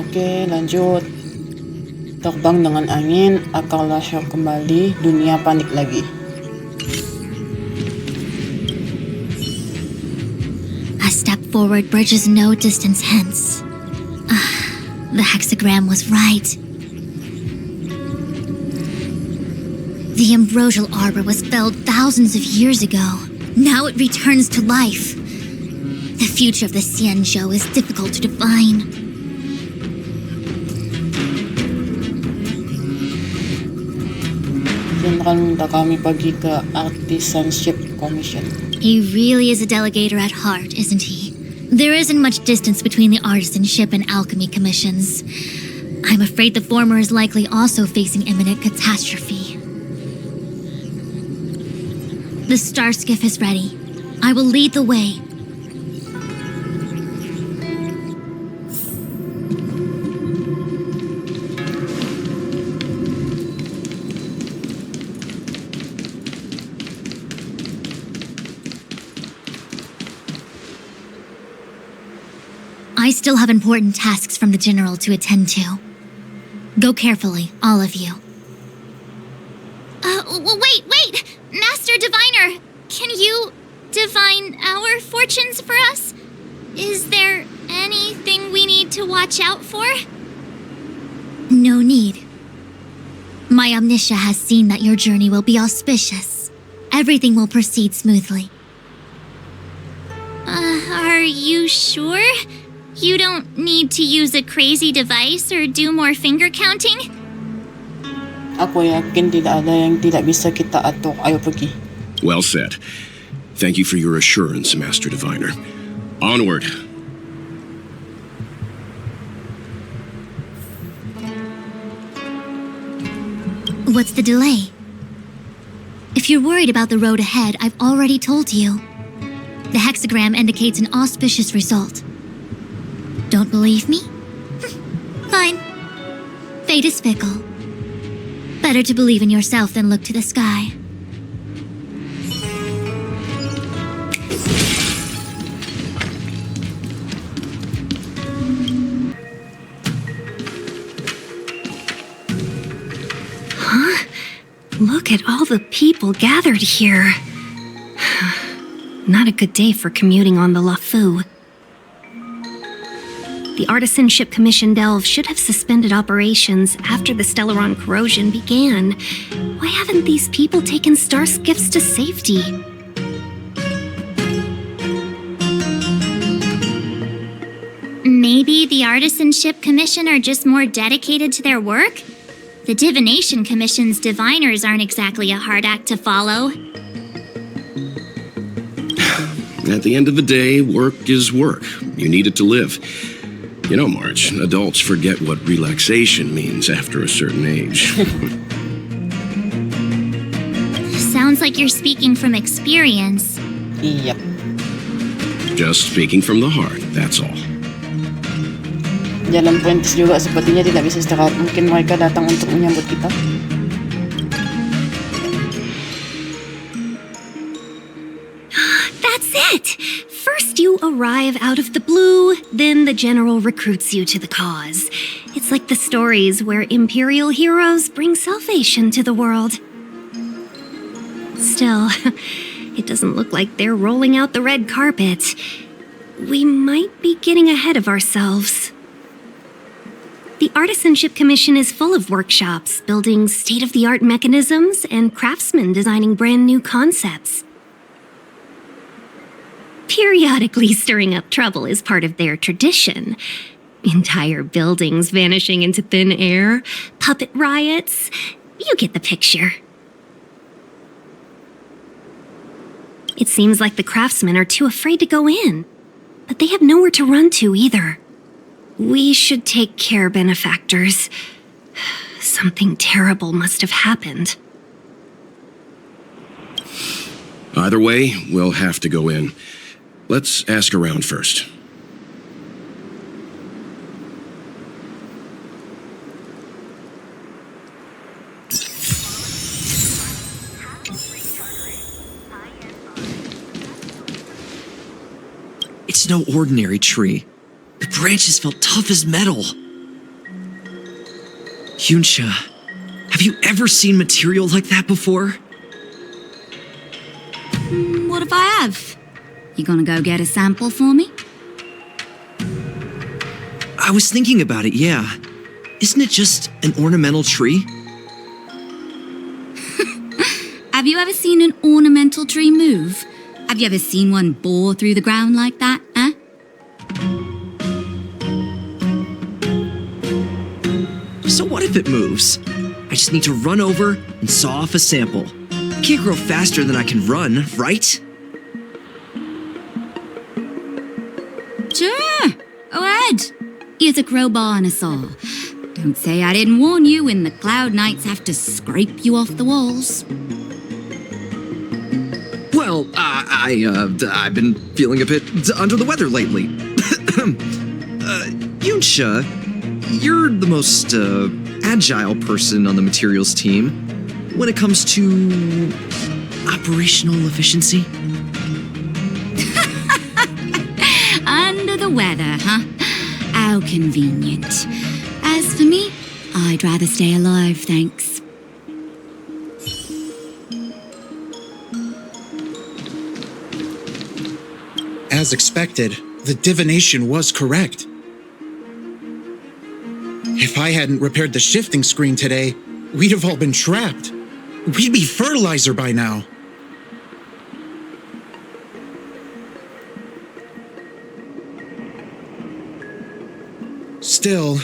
Oke, lanjut. Terbang dengan angin, Akar Lahir kembali, dunia panik lagi. A step forward bridges no distance hence. The hexagram was right. The ambrosial arbor was felled thousands of years ago. Now it returns to life. The future of the Xianzhou is difficult to define. General minta kami pergi ke Artisanship Commission. He really is a delegator at heart, isn't he? There isn't much distance between the artisanship and alchemy commissions. I'm afraid the former is likely also facing imminent catastrophe. The star skiff is ready. I will lead the way. I still have important tasks from the General to attend to. Go carefully, all of you. Wait! Master Diviner! Can you divine our fortunes for us? Is there anything we need to watch out for? No need. My Omniscia has seen that your journey will be auspicious. Everything will proceed smoothly. Are you sure? You don't need to use a crazy device or do more finger counting? Ako yakin tidak ada yang tidak bisa kita atur. Ayo pergi. Well said. Thank you for your assurance, Master Diviner. Onward. What's the delay? If you're worried about the road ahead, I've already told you. The hexagram indicates an auspicious result. Don't believe me? Fine. Fate is fickle. Better to believe in yourself than look to the sky. Huh? Look at all the people gathered here. Not a good day for commuting on the LaFu. The Artisanship Commission Delve should have suspended operations after the Stellaron corrosion began. Why haven't these people taken star skiffs to safety? Maybe the Artisanship Commission are just more dedicated to their work? The Divination Commission's diviners aren't exactly a hard act to follow. At the end of the day, work is work. You need it to live. You know, March, adults forget what relaxation means after a certain age. Sounds like you're speaking from experience. Yep. Just speaking from the heart, that's all. Jalan perintis juga sepertinya tidak bisa istirahat. Mungkin mereka datang untuk menyambut kita. That's it! First you arrive out of the blue, then the General recruits you to the cause. It's like the stories where Imperial heroes bring salvation to the world. Still, it doesn't look like they're rolling out the red carpet. We might be getting ahead of ourselves. The Artisanship Commission is full of workshops, building state-of-the-art mechanisms and craftsmen designing brand new concepts. Periodically stirring up trouble is part of their tradition. Entire buildings vanishing into thin air, puppet riots. You get the picture. It seems like the craftsmen are too afraid to go in, but they have nowhere to run to either. We should take care, benefactors. Something terrible must have happened. Either way, we'll have to go in. Let's ask around first. It's no ordinary tree. The branches felt tough as metal. Yunsha, have you ever seen material like that before? What if I have? You gonna go get a sample for me? I was thinking about it, yeah. Isn't it just an ornamental tree? Have you ever seen an ornamental tree move? Have you ever seen one bore through the ground like that, huh? So what if it moves? I just need to run over and saw off a sample. I can't grow faster than I can run, right? Sure, go ahead. Use a crowbar and a saw. Don't say I didn't warn you when the Cloud Knights have to scrape you off the walls. Well, I've been feeling a bit under the weather lately. Yunsha, you're the most agile person on the materials team when it comes to operational efficiency. Under the weather, huh? How convenient. As for me, I'd rather stay alive, thanks. As expected, the divination was correct. If I hadn't repaired the shifting screen today, we'd have all been trapped. We'd be fertilizer by now. Still,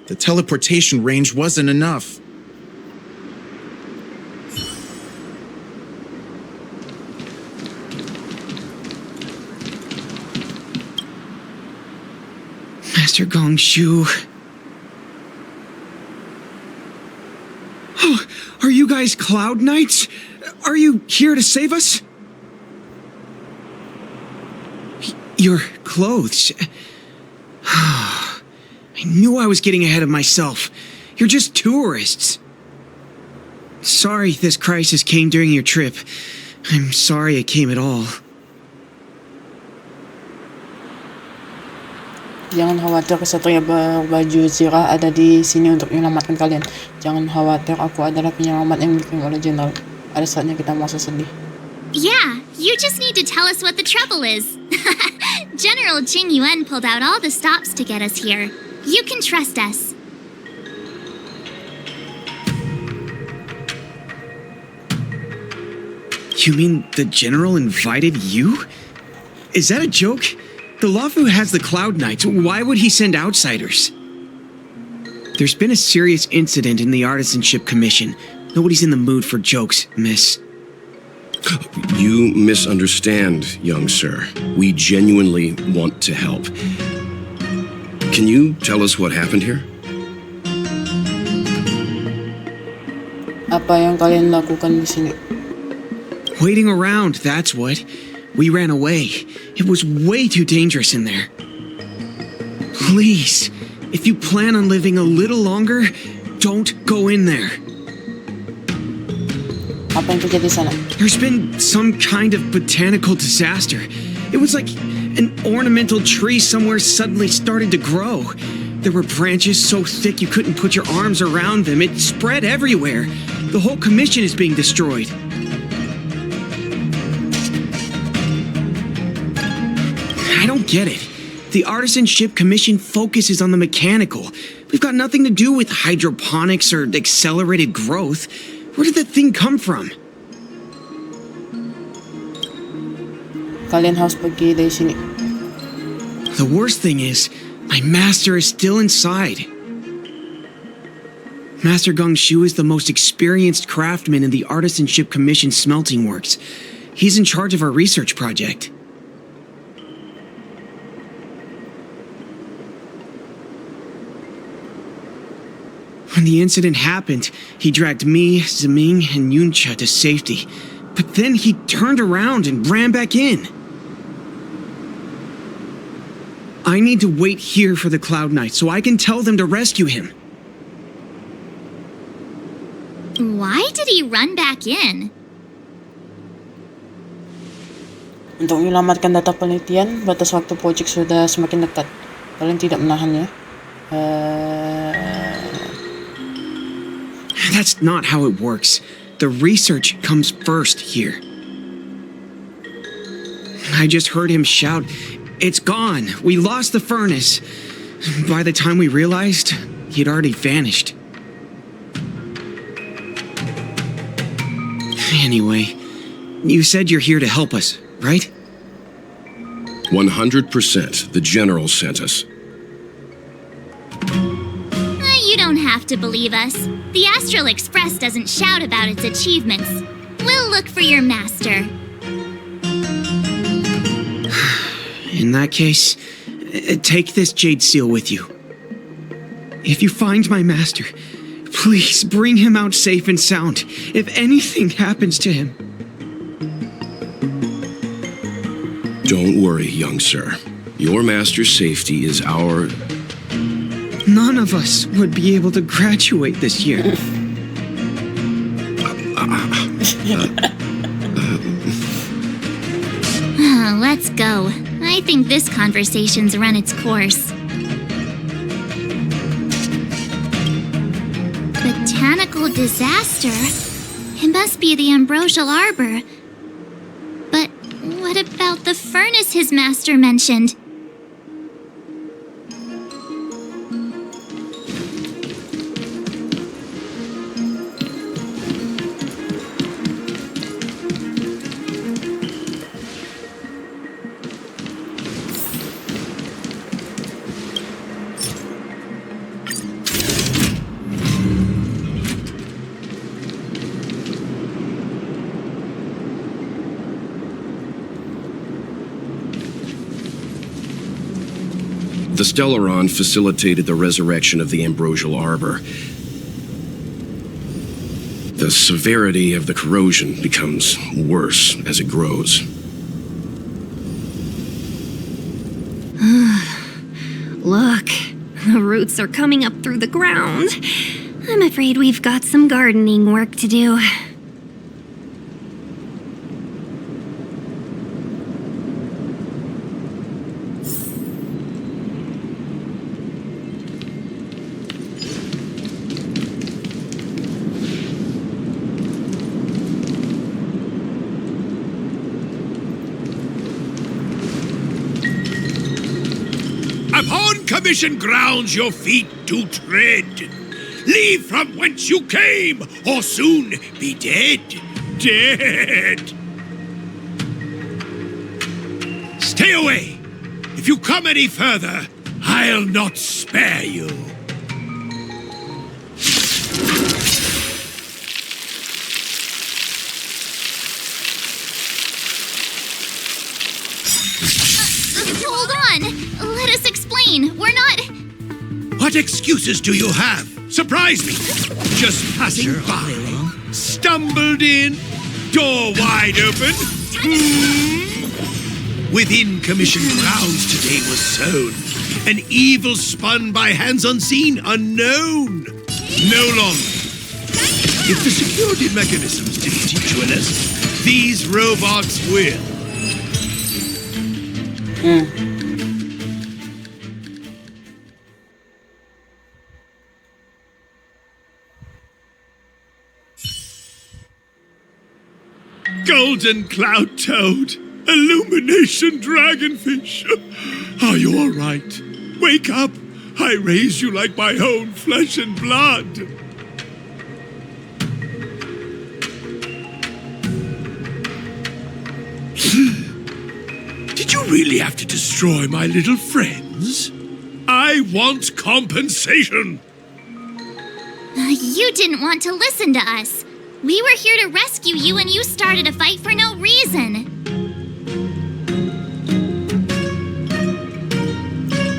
the teleportation range wasn't enough. Master Gongshu. Oh, are you guys Cloud Knights? Are you here to save us? Your clothes. I knew I was getting ahead of myself. You're just tourists. Sorry this crisis came during your trip. I'm sorry it came at all. Jangan khawatir, Kesatria berbaju zirah ada di sini untuk menyelamatkan kalian. Jangan khawatir, aku adalah penyelamat yang dikirim oleh Jenderal. Ada saatnya kita merasa sedih. Yeah, you just need to tell us what the trouble is. General Jing Yuan pulled out all the stops to get us here. You can trust us. You mean the General invited you? Is that a joke? The Lafu has the Cloud Knights. Why would he send outsiders? There's been a serious incident in the Artisanship Commission. Nobody's in the mood for jokes, miss. You misunderstand, young sir. We genuinely want to help. Can you tell us what happened here? Apa yang kalian lakukan di sini? Waiting around, that's what. We ran away. It was way too dangerous in there. Please, if you plan on living a little longer, don't go in there. Apa yang terjadi di sana? There's been some kind of botanical disaster. It was like an ornamental tree somewhere suddenly started to grow. There were branches so thick you couldn't put your arms around them. It spread everywhere. The whole commission is being destroyed. I don't get it. The Artisanship Commission focuses on the mechanical. We've got nothing to do with hydroponics or accelerated growth. Where did that thing come from? Kalian harus pergi dari sini. The worst thing is, my master is still inside. Master Gongshu is the most experienced craftsman in the Artisanship Commission smelting works. He's in charge of our research project. When the incident happened, he dragged me, Ziming, and Yuncha to safety. But then he turned around and ran back in. I need to wait here for the Cloud Knight so I can tell them to rescue him. Why did he run back in? Untuk menyelamatkan data penelitian, batas waktu project sudah semakin dekat. Kalian tidak menahannya. That's not how it works. The research comes first here. I just heard him shout, "It's gone! We lost the furnace!" By the time we realized, he'd already vanished. Anyway, you said you're here to help us, right? 100%. The General sent us. You don't have to believe us. The Astral Express doesn't shout about its achievements. We'll look for your master. In that case, take this jade seal with you. If you find my master, please bring him out safe and sound. If anything happens to him. Don't worry, young sir. Your master's safety is our... None of us would be able to graduate this year. Let's go. I think this conversation's run its course. Botanical disaster? It must be the ambrosial arbor. But what about the furnace his master mentioned? The Stellaron facilitated the resurrection of the ambrosial arbor. The severity of the corrosion becomes worse as it grows. Look, the roots are coming up through the ground. I'm afraid we've got some gardening work to do. Upon commission grounds your feet do tread. Leave from whence you came, or soon be dead. Dead! Stay away! If you come any further, I'll not spare you. Hold on! Let us explain. We're not... What excuses do you have? Surprise me! Just passing by. Stumbled in. Door wide open. Within commission grounds today was sown. An evil spun by hands unseen, unknown. No longer. If the security mechanisms didn't teach you a lesson, these robots will. Golden cloud toad, illumination dragonfish. Are you all right? Wake up! I raised you like my own flesh and blood. Did you really have to destroy my little friends? I want compensation. You didn't want to listen to us. We were here to rescue you and you started a fight for no reason.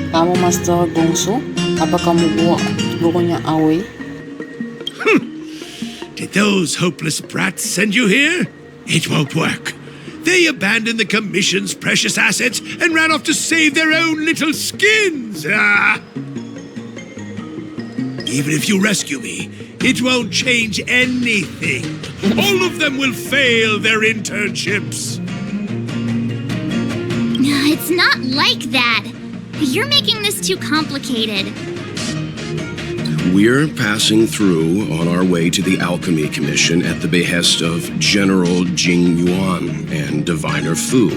Kamu Master Gongsu? Apa kamu buku niya away? Did those hopeless brats send you here? It won't work. They abandoned the Commission's precious assets and ran off to save their own little skins. Even if you rescue me, it won't change anything. All of them will fail their internships. It's not like that. You're making this too complicated. We're passing through on our way to the Alchemy Commission at the behest of General Jing Yuan and Diviner Fu.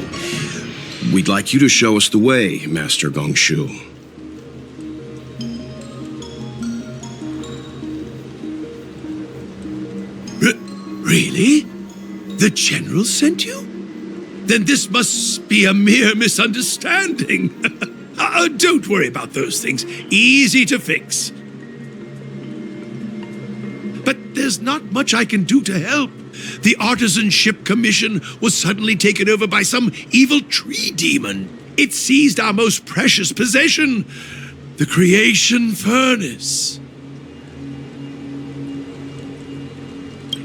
We'd like you to show us the way, Master Gongshu. Really? The General sent you? Then this must be a mere misunderstanding. Don't worry about those things. Easy to fix. But there's not much I can do to help. The Artisanship Commission was suddenly taken over by some evil tree demon. It seized our most precious possession, the creation furnace.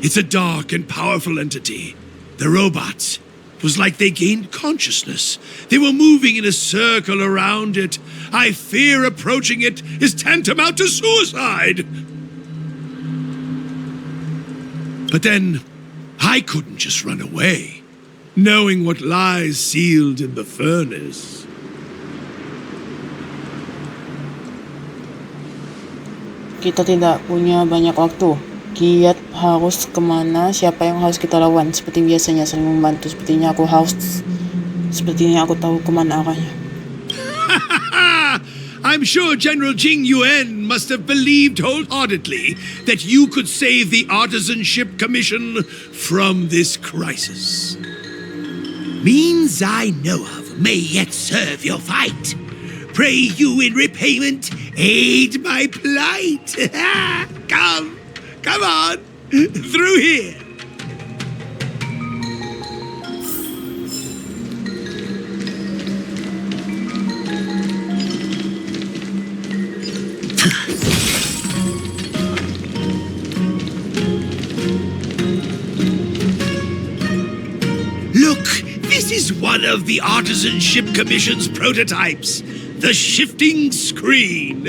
It's a dark and powerful entity. The robots. It was like they gained consciousness. They were moving in a circle around it. I fear approaching it is tantamount to suicide. But then, I couldn't just run away, knowing what lies sealed in the furnace. Kita tidak punya banyak waktu. Kiat harus kemana, siapa yang harus kita lawan. Seperti biasanya saling membantu. Sepertinya aku tahu kemana arahnya. I'm sure General Jing Yuan must have believed wholeheartedly that you could save the Artisanship Commission from this crisis. Means I know of may yet serve your fight. Pray you in repayment aid my plight. Come on, through here. Look, this is one of the Artisanship Commission's prototypes, the shifting screen.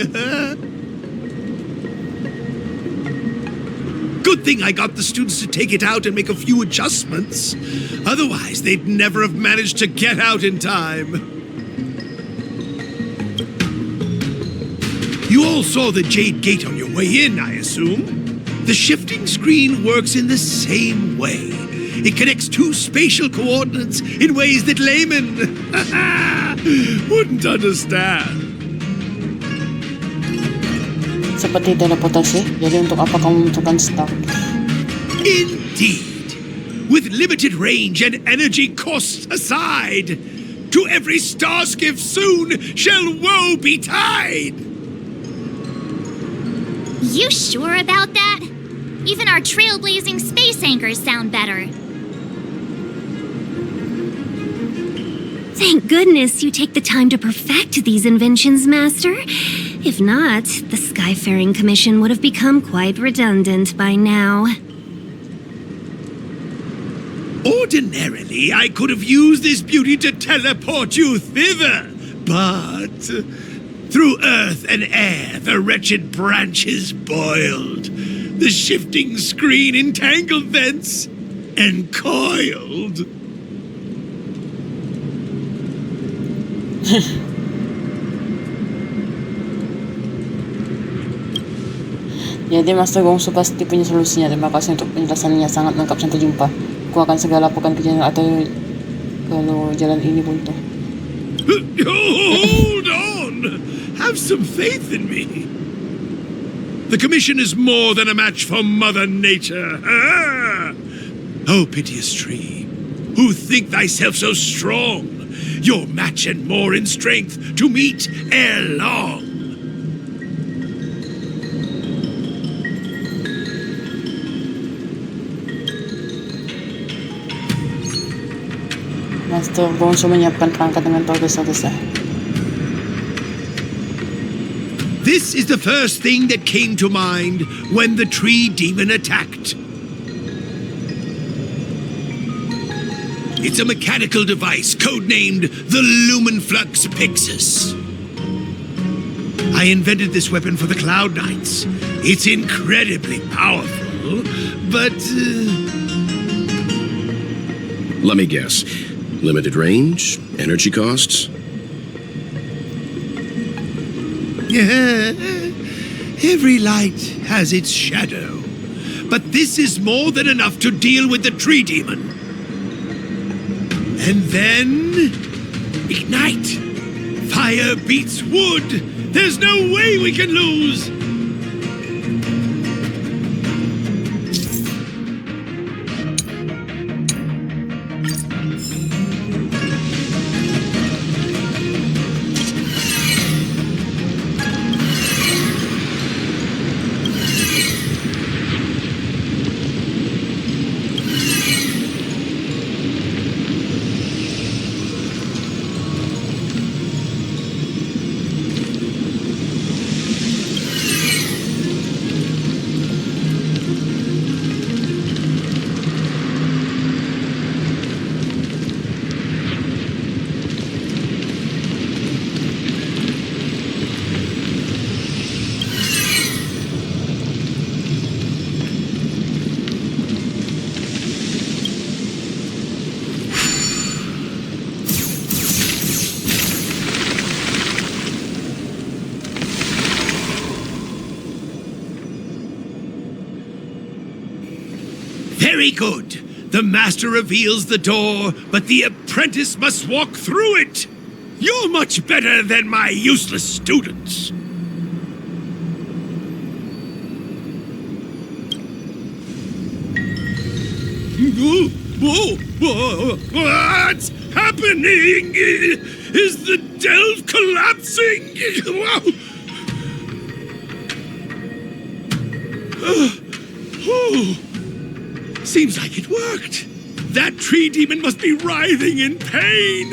Good thing I got the students to take it out and make a few adjustments. Otherwise, they'd never have managed to get out in time. You all saw the Jade Gate on your way in, I assume? The shifting screen works in the same way. It connects two spatial coordinates in ways that laymen wouldn't understand. Seperti teleportasi, jadi untuk apa kamu membutuhkan star? Indeed. With limited range and energy costs aside, to every star skiff soon shall woe betide. You sure about that? Even our trailblazing space anchors sound better. Thank goodness you take the time to perfect these inventions, Master. If not, the Skyfaring Commission would have become quite redundant by now. Ordinarily, I could have used this beauty to teleport you thither, but through earth and air the wretched branches boiled, the shifting screen entangled thence and coiled. Jadi Master Gongsu pasti punya solusinya. Terima kasih untuk penjelasannya, sangat lengkap. Sampai jumpa. Aku akan segera laporkan ke General atau kalau jalan ini buntu. Hold on! Have some faith in me. The Commission is more than a match for Mother Nature. Oh, piteous tree, who think thyself so strong, your match and more in strength to meet ere long. Master Gongsu menyiapkan perangkat dengan tergesa-gesa. This is the first thing that came to mind when the tree demon attacked. It's a mechanical device codenamed the Lumenflux Pixis. I invented this weapon for the Cloud Knights. It's incredibly powerful, but... Let me guess. Limited range? Energy costs? Every light has its shadow, but this is more than enough to deal with the tree demon. And then... ignite! Fire beats wood! There's no way we can lose! Very good. The master reveals the door, but the apprentice must walk through it. You're much better than my useless students. What's happening? Is the delve collapsing? Seems like it worked. That tree demon must be writhing in pain.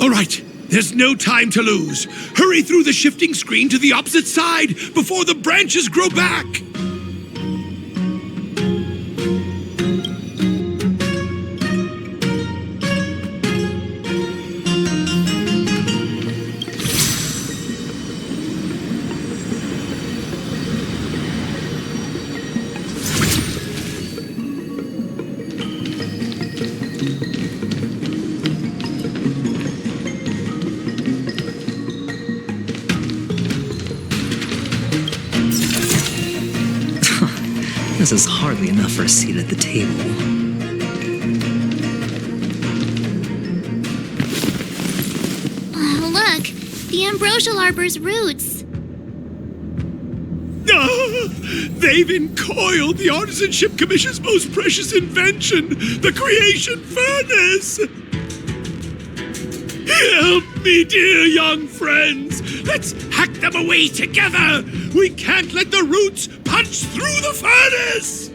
All right, there's no time to lose. Hurry through the shifting screen to the opposite side before the branches grow back. This is hardly enough for a seat at the table. Oh, look! The ambrosial arbor's roots. They've encoiled the Artisanship Commission's most precious invention, the creation furnace! Help me, dear young friends! Let's hack them away together! We can't let the roots punch through the furnace!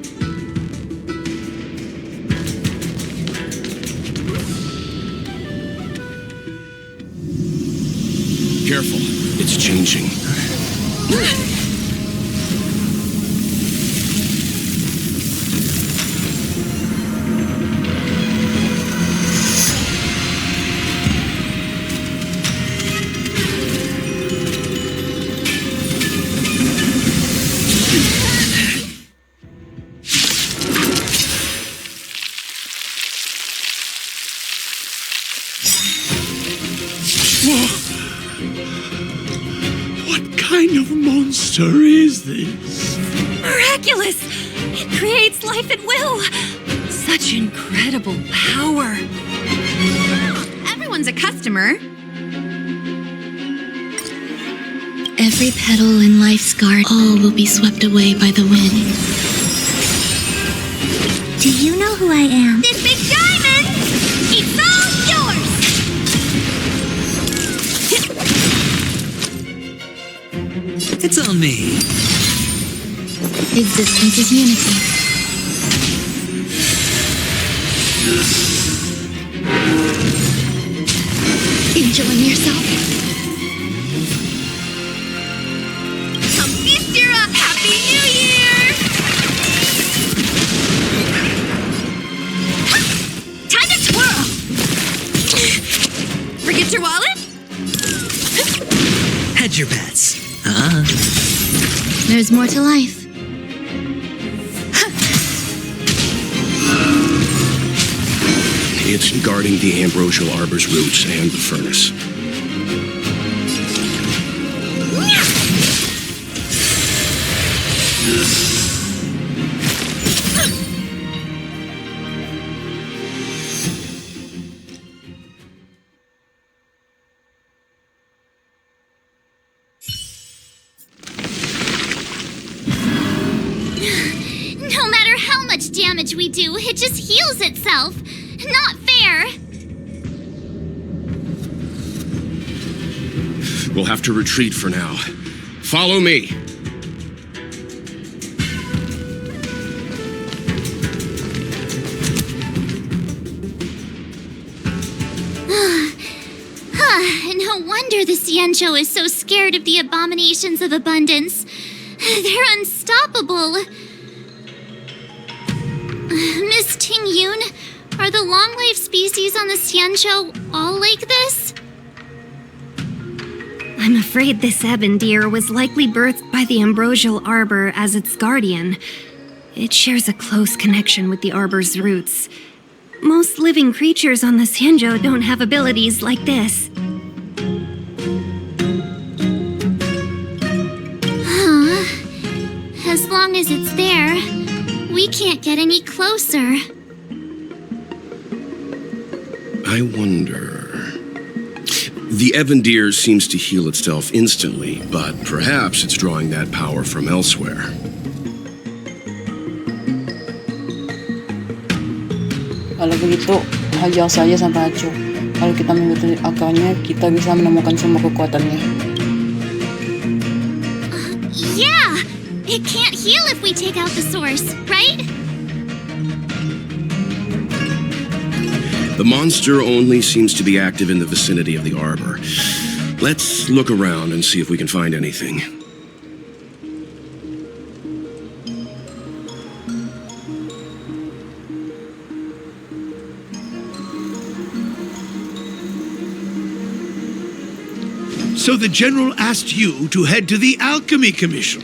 Careful, it's changing. What kind of monster is this? Miraculous! It creates life at will! Such incredible power! Everyone's a customer. Every petal in life's garden, all will be swept away by the wind. Do you know who I am? This big diamond! It's all yours! It's on me. Existence is unity. Enjoying yourself? Come feast her up! Happy New Year! Time to twirl! Forget your wallet? Hedge your bets. There's more to life. It's guarding the ambrosial arbor's roots and the furnace. damage we do, it just heals itself. Not fair. We'll have to retreat for now. Follow me. No wonder the Xianzhou is so scared of the abominations of abundance. They're unstoppable. Miss Ting Yun, are the long-life species on the Xianzhou all like this? I'm afraid this ebon deer was likely birthed by the ambrosial arbor as its guardian. It shares a close connection with the arbor's roots. Most living creatures on the Xianzhou don't have abilities like this. As long as it's there, we can't get any closer. I wonder... The Evan deer seems to heal itself instantly, but perhaps it's drawing that power from elsewhere. Kalau begitu, hajar saja sampai hancur. Kalau kita mengikuti akarnya, kita bisa menemukan sumber kekuatannya. Yeah! It can't heal if we take out the source, right? The monster only seems to be active in the vicinity of the arbor. Let's look around and see if we can find anything. So the General asked you to head to the Alchemy Commission,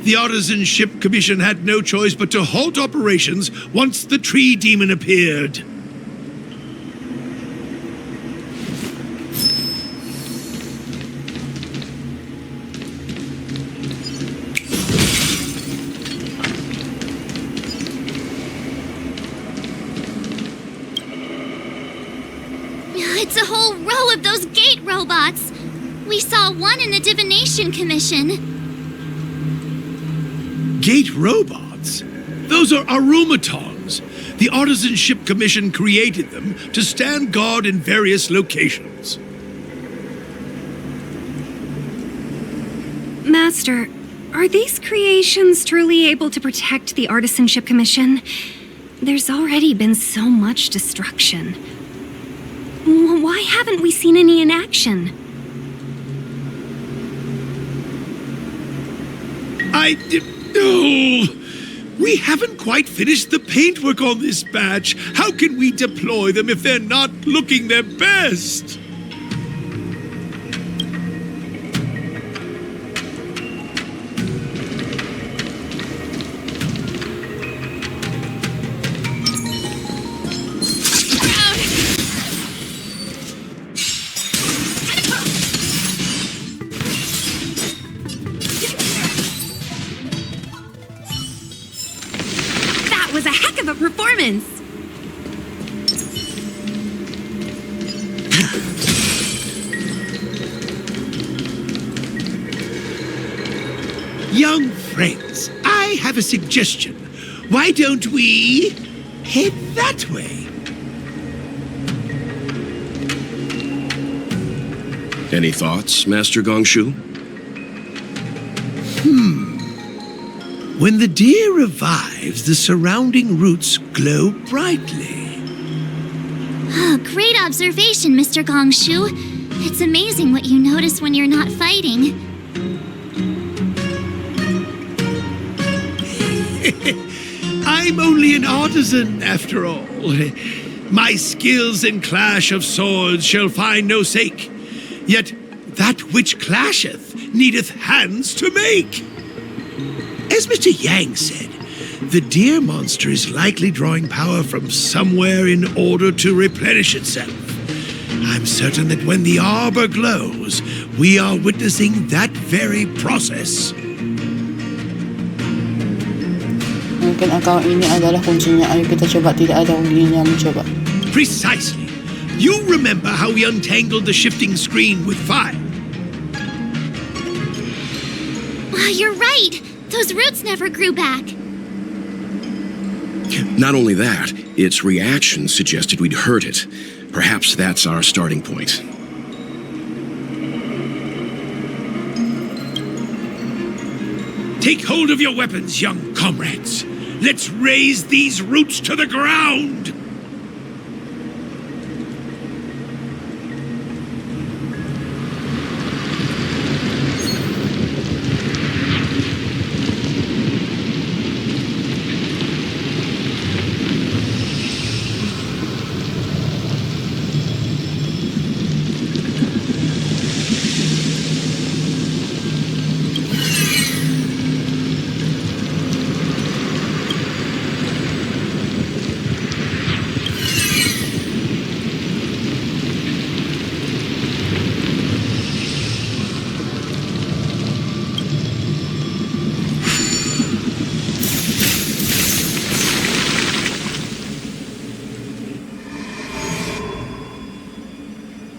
The Artisanship Commission had no choice but to halt operations once the tree demon appeared. It's a whole row of those gate robots. We saw one in the Divination Commission. Gate robots? Those are aromatons. The Artisanship Commission created them to stand guard in various locations. Master, are these creations truly able to protect the Artisanship Commission? There's already been so much destruction. Why haven't we seen any in action? Oh, we haven't quite finished the paintwork on this batch. How can we deploy them if they're not looking their best? Was a heck of a performance! Young friends, I have a suggestion. Why don't we head that way? Any thoughts, Master Gongshu? When the deer revives, the surrounding roots glow brightly. Oh, great observation, Mr. Gongshu. It's amazing what you notice when you're not fighting. I'm only an artisan, after all. My skills in clash of swords shall find no sake. Yet that which clasheth needeth hands to make. As Mr. Yang said, the deer monster is likely drawing power from somewhere in order to replenish itself. I'm certain that when the arbor glows, we are witnessing that very process. Mungkin akar ini adalah kuncinya. Ayo kita coba, tidak ada ulinya mencoba. Precisely. You remember how we untangled the shifting screen with fire? You're right. Those roots never grew back. Not only that, its reaction suggested we'd hurt it. Perhaps that's our starting point. Take hold of your weapons, young comrades. Let's raze these roots to the ground!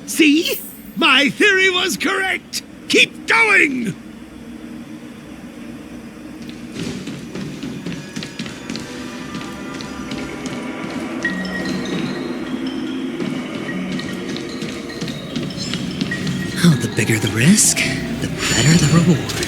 See? My theory was correct! Keep going! Oh, the bigger the risk, the better the reward.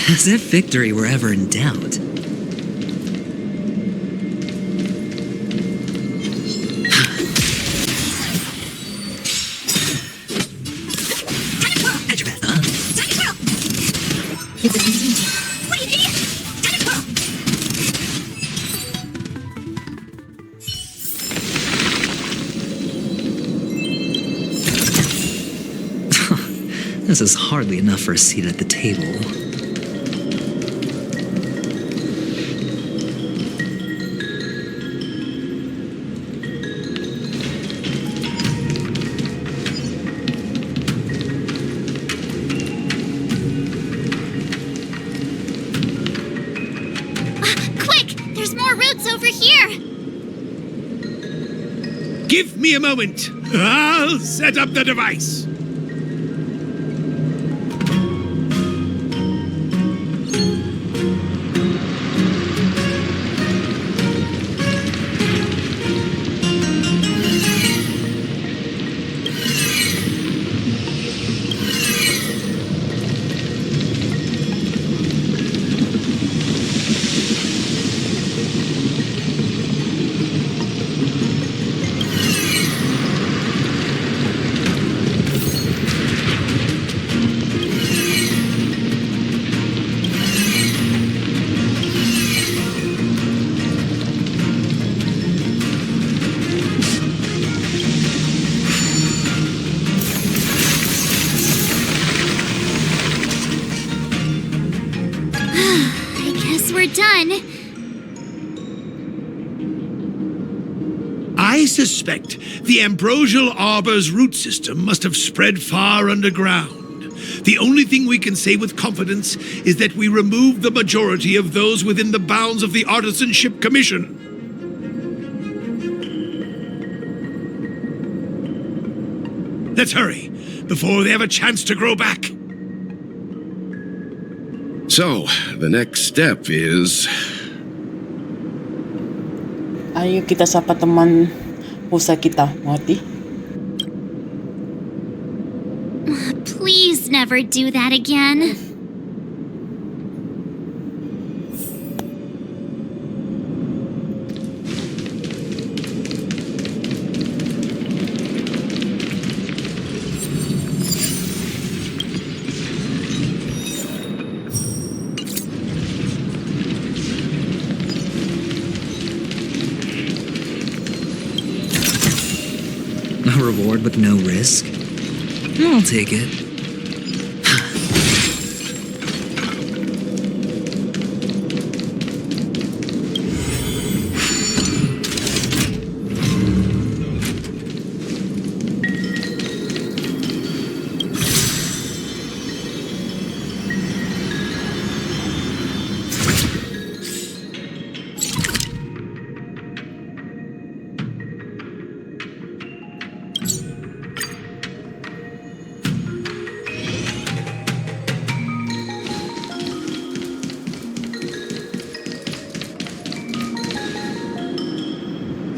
As if victory were ever in doubt. This is hardly enough for a seat at the table. Quick! There's more roots over here! Give me a moment. I'll set up the device. We're done. I suspect the ambrosial arbor's root system must have spread far underground. The only thing we can say with confidence is that we removed the majority of those within the bounds of the Artisanship Commission. Let's hurry, before they have a chance to grow back. So, the next step is... Ayo kita sapa teman usai kita, ngerti? ever do that again. A reward with no risk? I'll take it.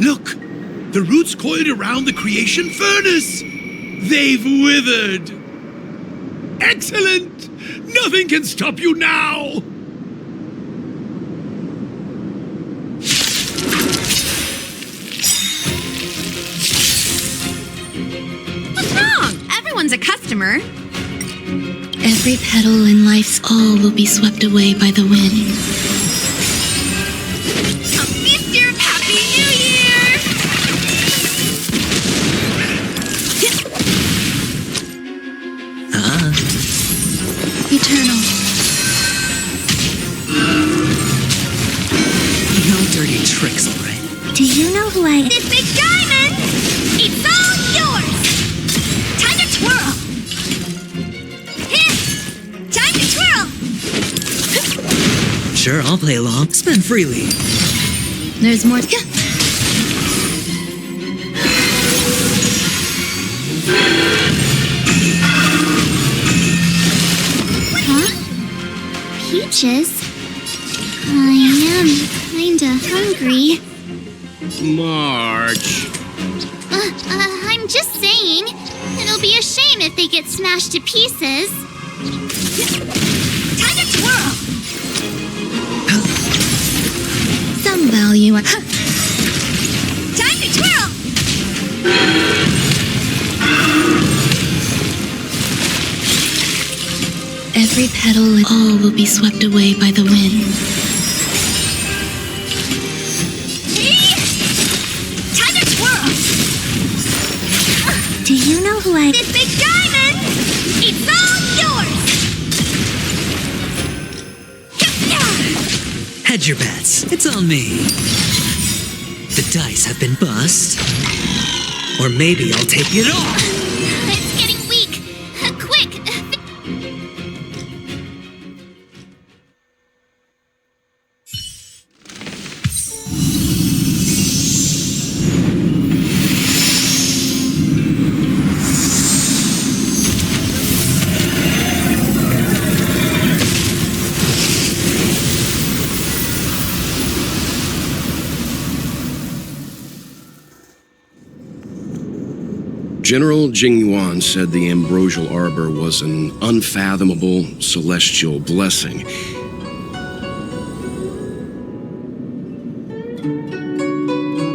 Look! The roots coiled around the creation furnace! They've withered! Excellent! Nothing can stop you now! What's wrong? Everyone's a customer. Every petal in life's all will be swept away by the wind. Mr. Happy New Year! Eternal. No dirty tricks, alright? Do you know who I... This big diamond! It's all yours! Time to twirl! Here! Time to twirl! Sure, I'll play along. Spend freely. There's more. Huh? Peaches? I am kinda hungry. March. I'm just saying. It'll be a shame if they get smashed to pieces. Time to twirl! Some value. Time to twirl! Every petal and all will be swept away by the wind. Time to twirl! Do you know who I... This big diamond! It's all yours! Hedge your bets. It's on me. The dice have been bust. Or maybe I'll take it all. It's getting weak. Quick! General Jingyuan said the ambrosial arbor was an unfathomable celestial blessing.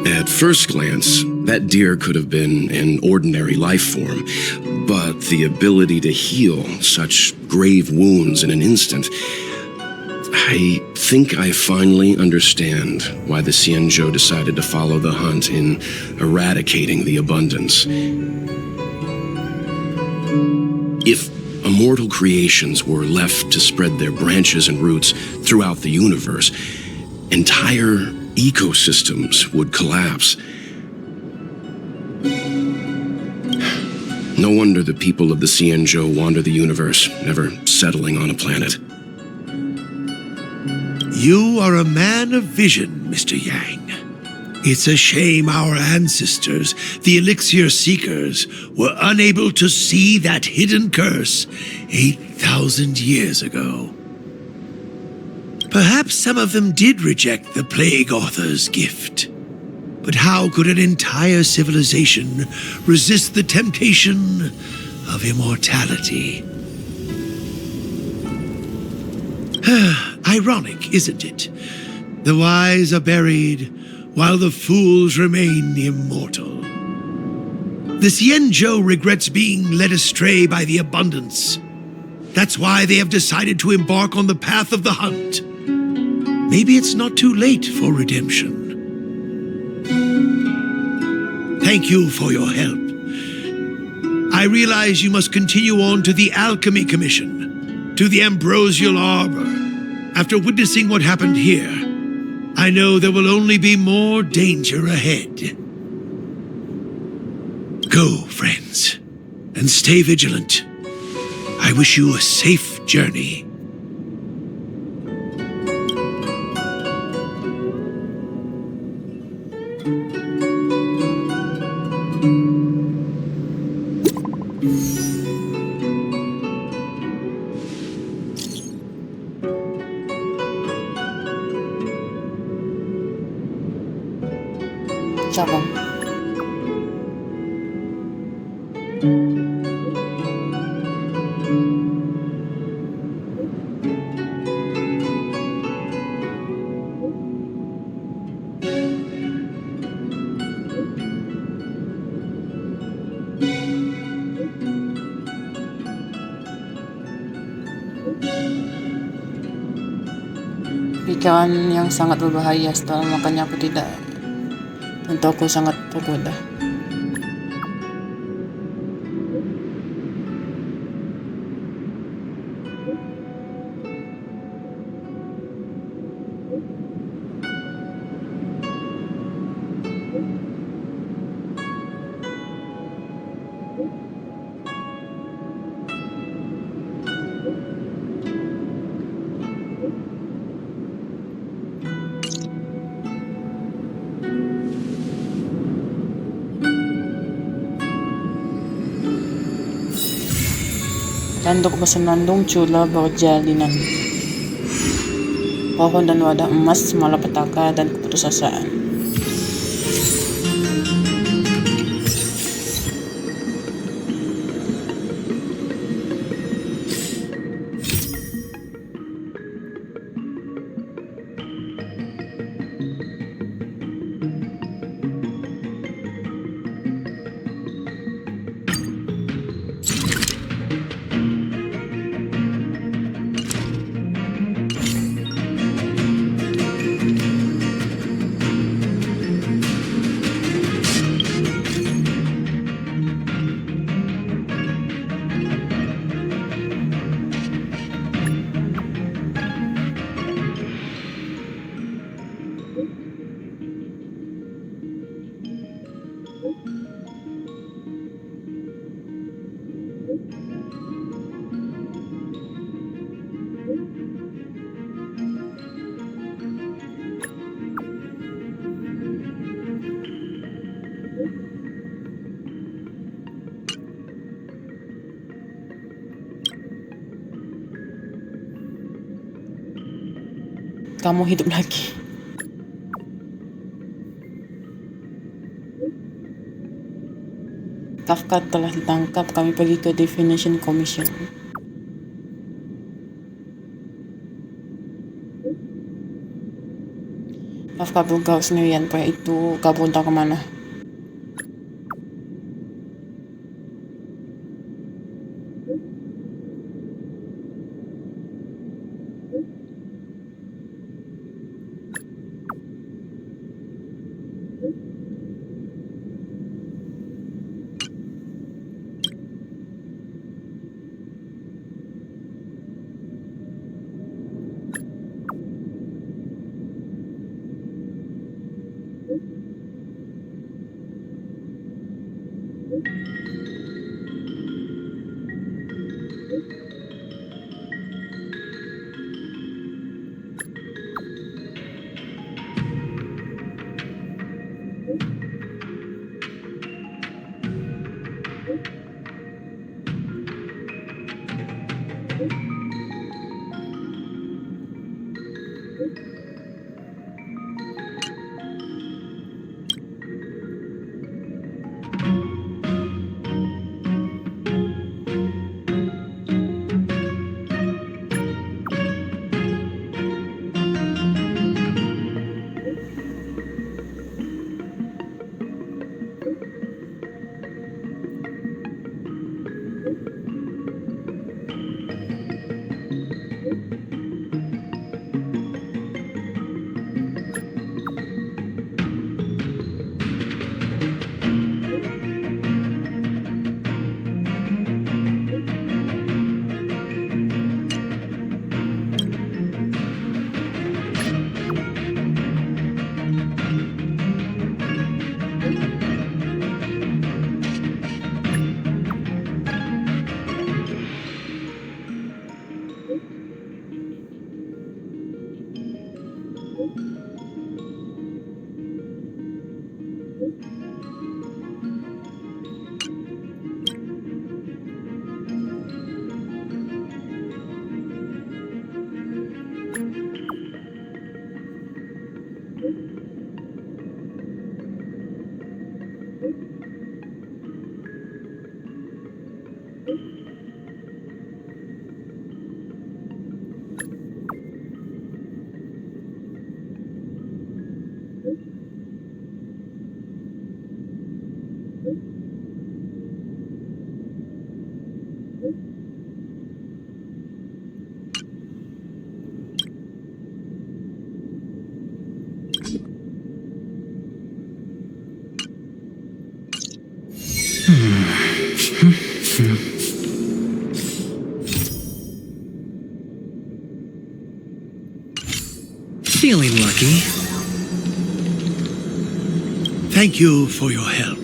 At first glance, that deer could have been an ordinary life form, but the ability to heal such grave wounds in an instant, I think I finally understand why the Xianzhou decided to follow the hunt in eradicating the abundance. If immortal creations were left to spread their branches and roots throughout the universe, entire ecosystems would collapse. No wonder the people of the Xianzhou wander the universe, never settling on a planet. You are a man of vision, Mr. Yang. It's a shame our ancestors, the Elixir Seekers, were unable to see that hidden curse 8,000 years ago. Perhaps some of them did reject the Plague Author's gift. But how could an entire civilization resist the temptation of immortality? Ironic, isn't it? The wise are buried, while the fools remain immortal. The Xianzhou regrets being led astray by the abundance. That's why they have decided to embark on the path of the hunt. Maybe it's not too late for redemption. Thank you for your help. I realize you must continue on to the Alchemy Commission, to the Ambrosial Arbor. After witnessing what happened here, I know there will only be more danger ahead. Go, friends, and stay vigilant. I wish you a safe journey. Cabang. Pikiran yang sangat berbahaya, setelah makanya aku tidak. Tentu aku sangat tergoda. Tanduk bersenandung cula berjalinan. Pohon dan wadah emas, malapetaka dan keputusasaan. Kamu hidup lagi. Kafka telah ditangkap. Kami pergi ke Definition Commission. Kafka bergaul sendirian. Pria itu kabur entah kemana. Feeling lucky. Thank you for your help.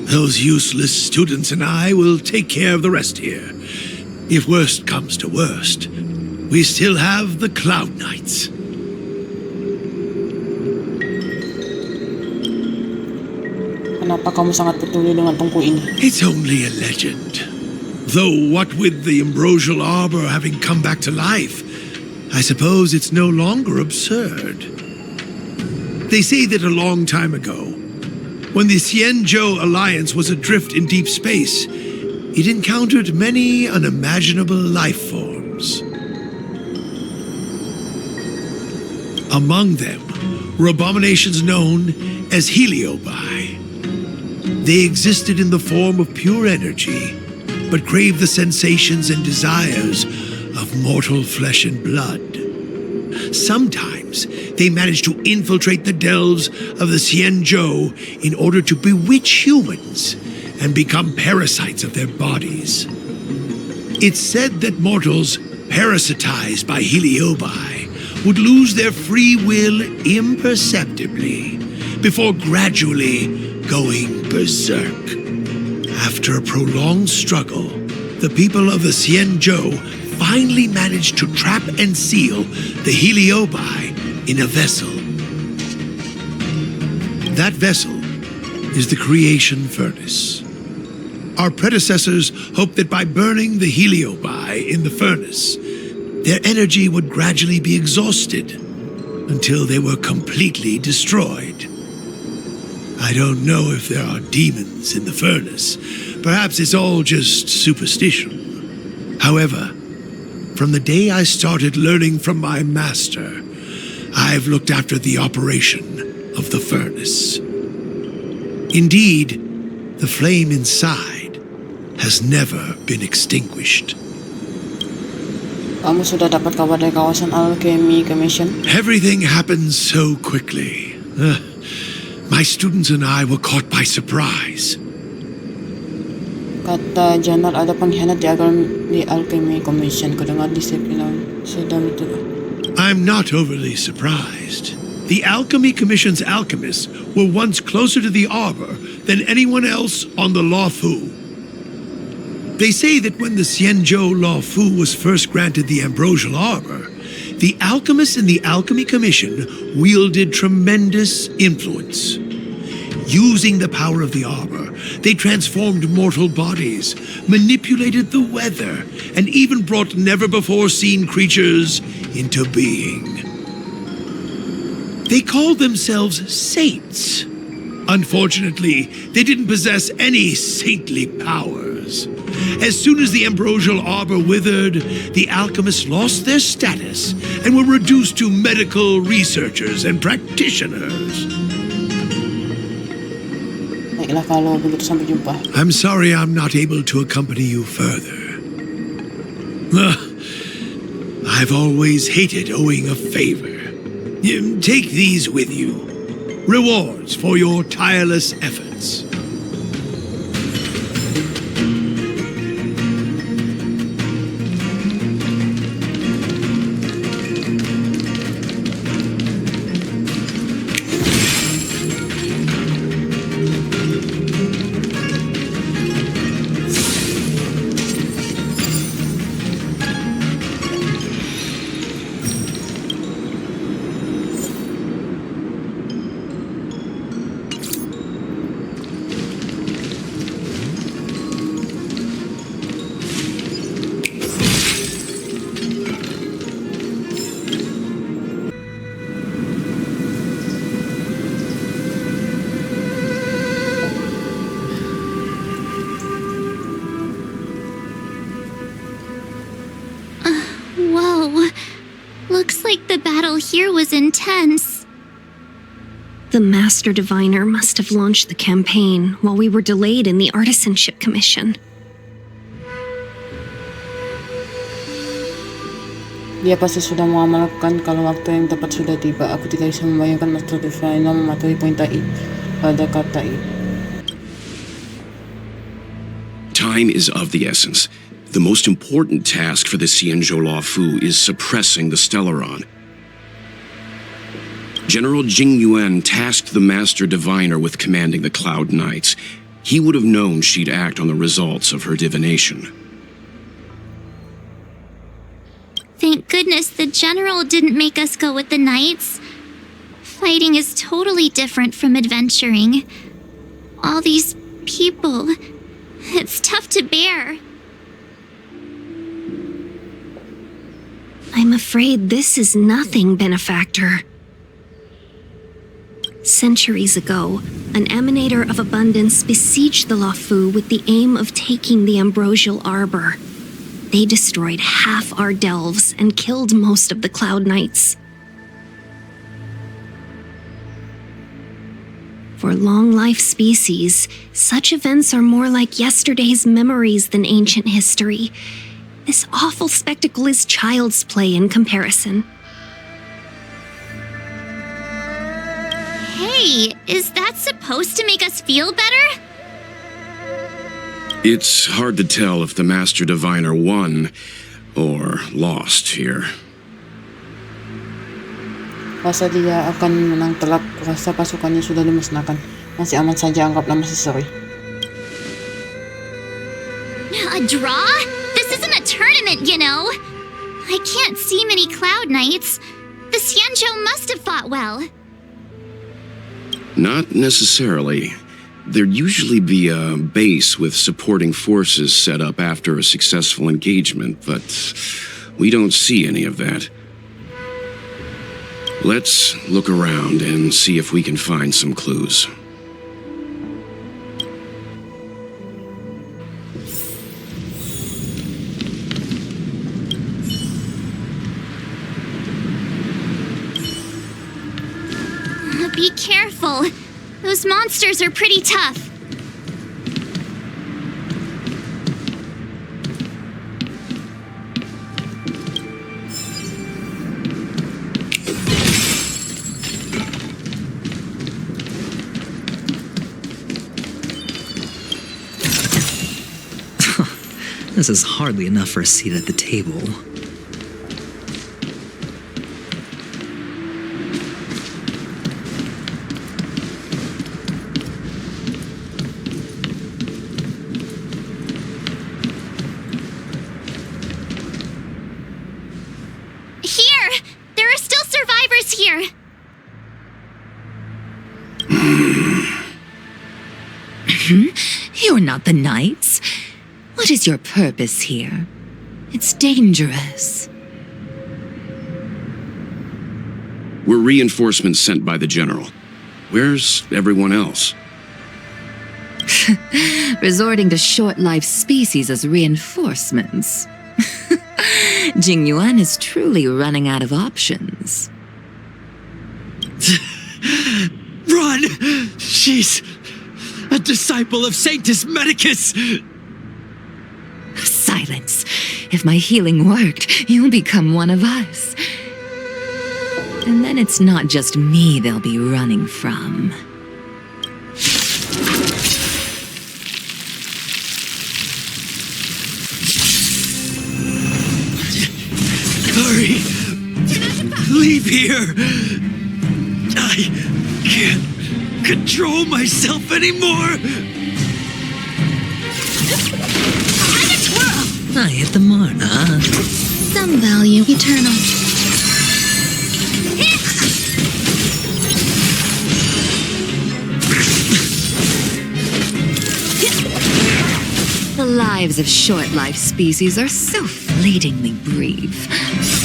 Those useless students and I will take care of the rest here. If worst comes to worst, we still have the Cloud Knights. Kenapa kamu sangat peduli dengan tungku ini? It's only a legend. Though what with the ambrosial arbor having come back to life, I suppose it's no longer absurd. They say that a long time ago, when the Xianzhou Alliance was adrift in deep space, it encountered many unimaginable life forms. Among them were abominations known as heliobi. They existed in the form of pure energy, but craved the sensations and desires of mortal flesh and blood. Sometimes they managed to infiltrate the delves of the Xianzhou in order to bewitch humans and become parasites of their bodies. It's said that mortals parasitized by heliobi would lose their free will imperceptibly before gradually going berserk. After a prolonged struggle, the people of the Xianzhou finally managed to trap and seal the heliobi in a vessel. That vessel is the creation furnace. Our predecessors hoped that by burning the heliobi in the furnace, their energy would gradually be exhausted until they were completely destroyed. I don't know if there are demons in the furnace. Perhaps it's all just superstition. However, from the day I started learning from my master, I've looked after the operation of the furnace. Indeed, the flame inside has never been extinguished. Kamu sudah dapat kabar dari kawasan Alchemy Commission? Everything happened so quickly. My students and I were caught by surprise. Kata Janar ada pengkhianat di Alchemy Commission. Kudengar di film sedang itu. I'm not overly surprised. The Alchemy Commission's alchemists were once closer to the arbor than anyone else on the Lahir. They say that when the Xianzhou Lahir was first granted the ambrosial arbor, the alchemists in the Alchemy Commission wielded tremendous influence. Using the power of the arbor, they transformed mortal bodies, manipulated the weather, and even brought never-before-seen creatures into being. They called themselves saints. Unfortunately, they didn't possess any saintly powers. As soon as the ambrosial arbor withered, the alchemists lost their status and were reduced to medical researchers and practitioners. Baiklah kalau begitu, sampai jumpa. I'm sorry I'm not able to accompany you further. I've always hated owing a favor. Take these with you. Rewards for your tireless efforts. Lahir was intense. The Master Diviner must have launched the campaign while we were delayed in the Artisanship Commission. Dia pasti sudah mengamalkan kalau waktu yang tepat sudah tiba. Aku tidak bisa membayangkan Master Diviner mematuhi poin tadi pada kata itu. Time is of the essence. The most important task for the Xianzhou Luofu is suppressing the Stellaron. General Jing Yuan tasked the Master Diviner with commanding the Cloud Knights. He would have known she'd act on the results of her divination. Thank goodness the General didn't make us go with the Knights. Fighting is totally different from adventuring. All these people, it's tough to bear. I'm afraid this is nothing, Benefactor. Centuries ago, an emanator of abundance besieged the Luofu with the aim of taking the ambrosial arbor. They destroyed half our delves and killed most of the Cloud Knights. For long-life species, such events are more like yesterday's memories than ancient history. This awful spectacle is child's play in comparison. Hey, is that supposed to make us feel better? It's hard to tell if the Master Diviner won or lost here. Rasa dia akan menang telak, rasa pasukannya sudah dimusnahkan. Masih aman saja, anggaplah masih seri. A draw? This isn't a tournament, you know. I can't see many Cloud Knights. The Xianzhou must have fought well. Not necessarily. There'd usually be a base with supporting forces set up after a successful engagement, but we don't see any of that. Let's look around and see if we can find some clues. Be careful. Those monsters are pretty tough. This is hardly enough for a seat at the table. Here! There are still survivors here! You're not the Knights. What is your purpose here? It's dangerous. We're reinforcements sent by the General. Where's everyone else? Resorting to short-lived species as reinforcements. Jing Yuan is truly running out of options. Run! She's a disciple of Sanctus Medicus! Silence. If my healing worked, you'll become one of us. And then it's not just me they'll be running from. Hurry! Leave here! I can't control myself anymore! I hit the Marna. Some value eternal. The lives of short-lived species are so fleetingly brief.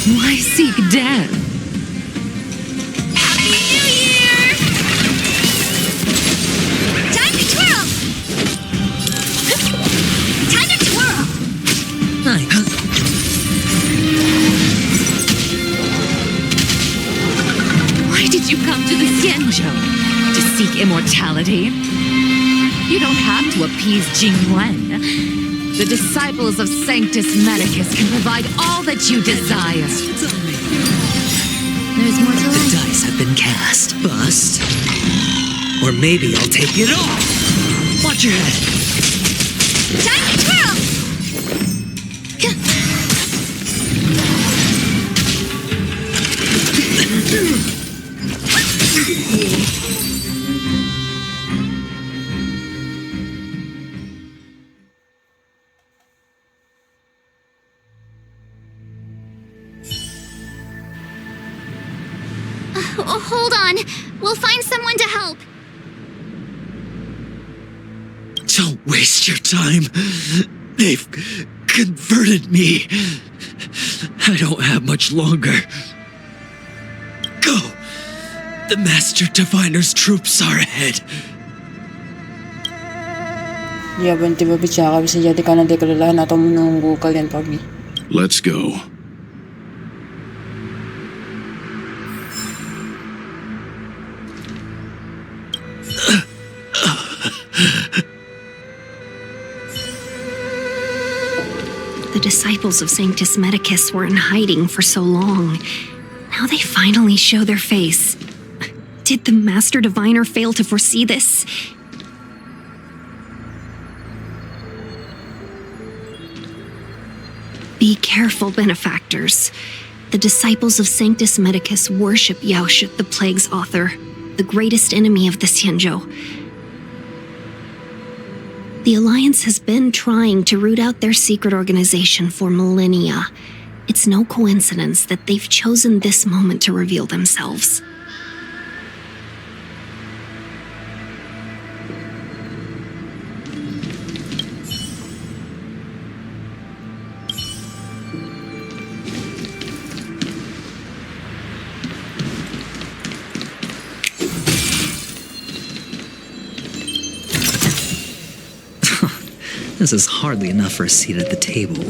Why seek death? Happy New Year! Time to twirl! Time to twirl! you come to the Xianzhou? To seek immortality? You don't have to appease Jingwen. The disciples of Sanctus Medicus can provide all that you desire. There's more to The life. dice have been cast. Bust. Or maybe I'll take it off. Watch your head. Time to twirl! Hold on. We'll find someone to help. Don't waste your time. They've converted me. I don't have much longer. Go. The Master Diviner's troops are ahead. Ya, banti ba bicara bisa jadi karena dia kelelahan atau menunggu kalian pergi. Let's go. The disciples of Sanctus Medicus were in hiding for so long. Now they finally show their face. Did the Master Diviner fail to foresee this? Be careful, benefactors. The disciples of Sanctus Medicus worship Yaoshut, the Plague's author, the greatest enemy of the Xianzhou. The Alliance has been trying to root out their secret organization for millennia. It's no coincidence that they've chosen this moment to reveal themselves. This is hardly enough for a seat at the table.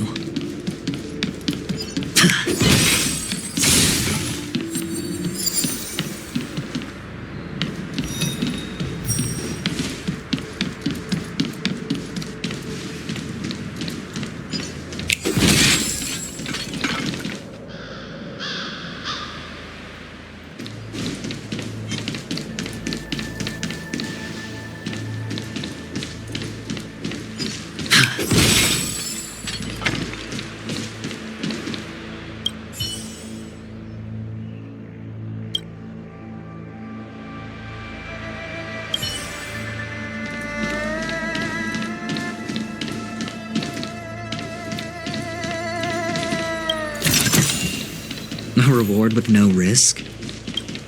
A reward with no risk?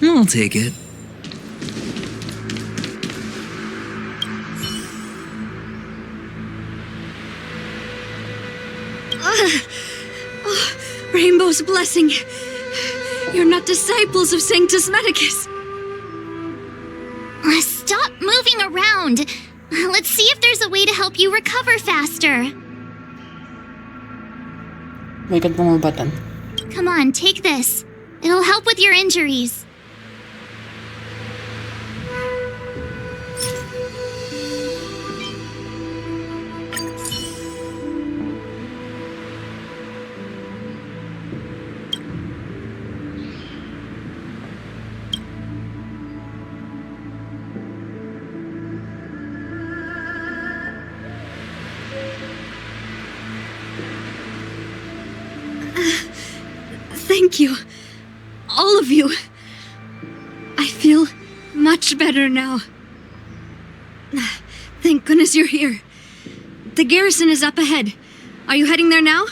I'll take it. Rainbow's blessing. You're not disciples of Sanctus Medicus. Stop moving around. Let's see if there's a way to help you recover faster. Baikan pengobatan. Come on, take this. It'll help with your injuries. Thank you. All of you. I feel much better now. Thank goodness you're here. The garrison is up ahead. Are you heading there now?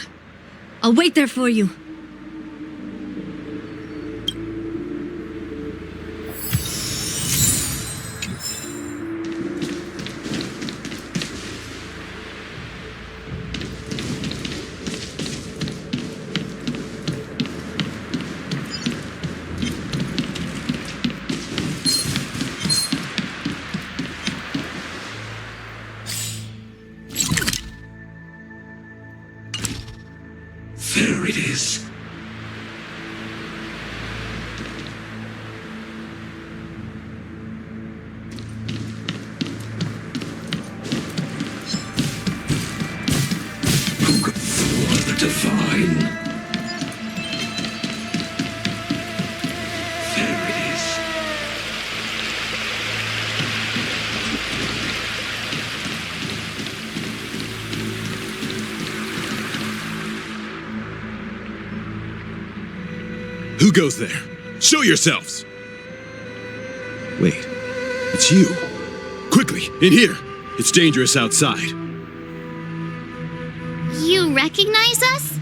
I'll wait there for you. There it is. divine. There it is. Who goes there? Show yourselves! Wait, it's you. Quickly, in here. It's dangerous outside. You recognize us?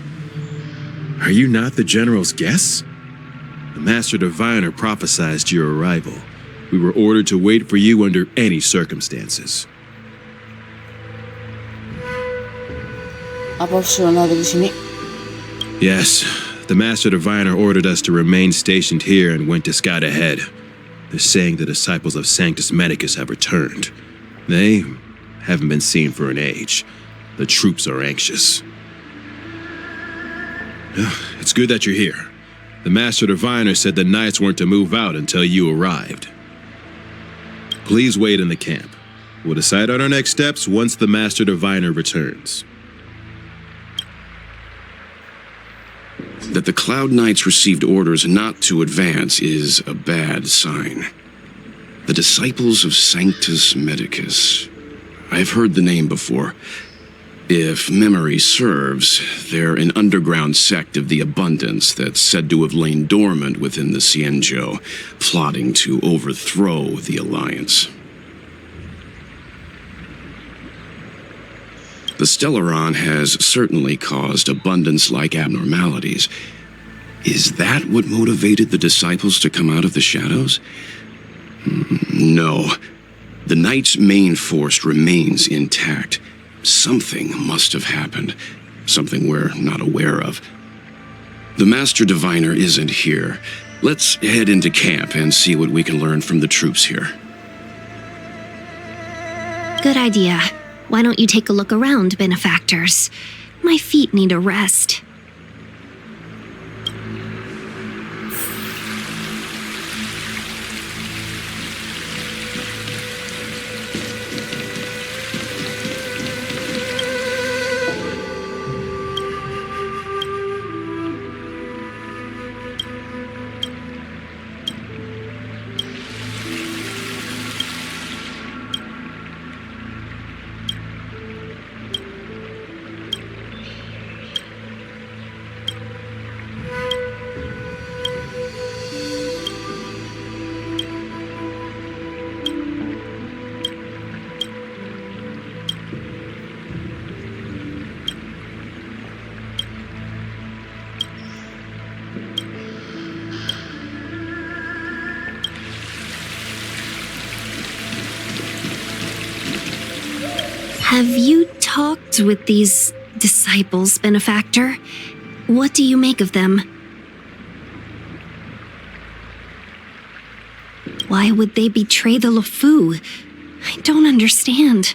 Are you not the General's guests? The Master Diviner prophesied your arrival. We were ordered to wait for you under any circumstances. Apa opsional di sini? Yes, the Master Diviner ordered us to remain stationed here and went to scout ahead. They're saying the disciples of Sanctus Medicus have returned. They haven't been seen for an age. The troops are anxious. It's good that you're here. The Master Diviner said the Knights weren't to move out until you arrived. Please wait in the camp. We'll decide on our next steps once the Master Diviner returns. That the Cloud Knights received orders not to advance is a bad sign. The Disciples of Sanctus Medicus. I've heard the name before. If memory serves, they're an underground sect of the Abundance that's said to have lain dormant within the Xianzhou, plotting to overthrow the Alliance. The Stellaron has certainly caused Abundance-like abnormalities. Is that what motivated the Disciples to come out of the shadows? No. The Knight's main force remains intact. Something must have happened. Something we're not aware of. The Master Diviner isn't here. Let's head into camp and see what we can learn from the troops here. Good idea. Why don't you take a look around, benefactors? My feet need a rest. Have you talked with these disciples, benefactor? What do you make of them? Why would they betray the Luofu? I don't understand.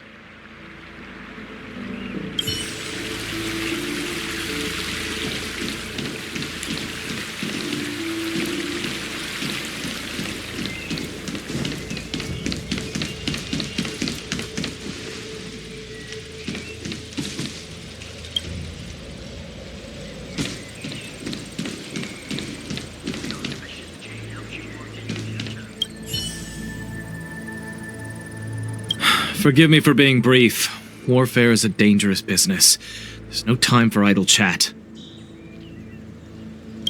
Forgive me for being brief. Warfare is a dangerous business. There's no time for idle chat.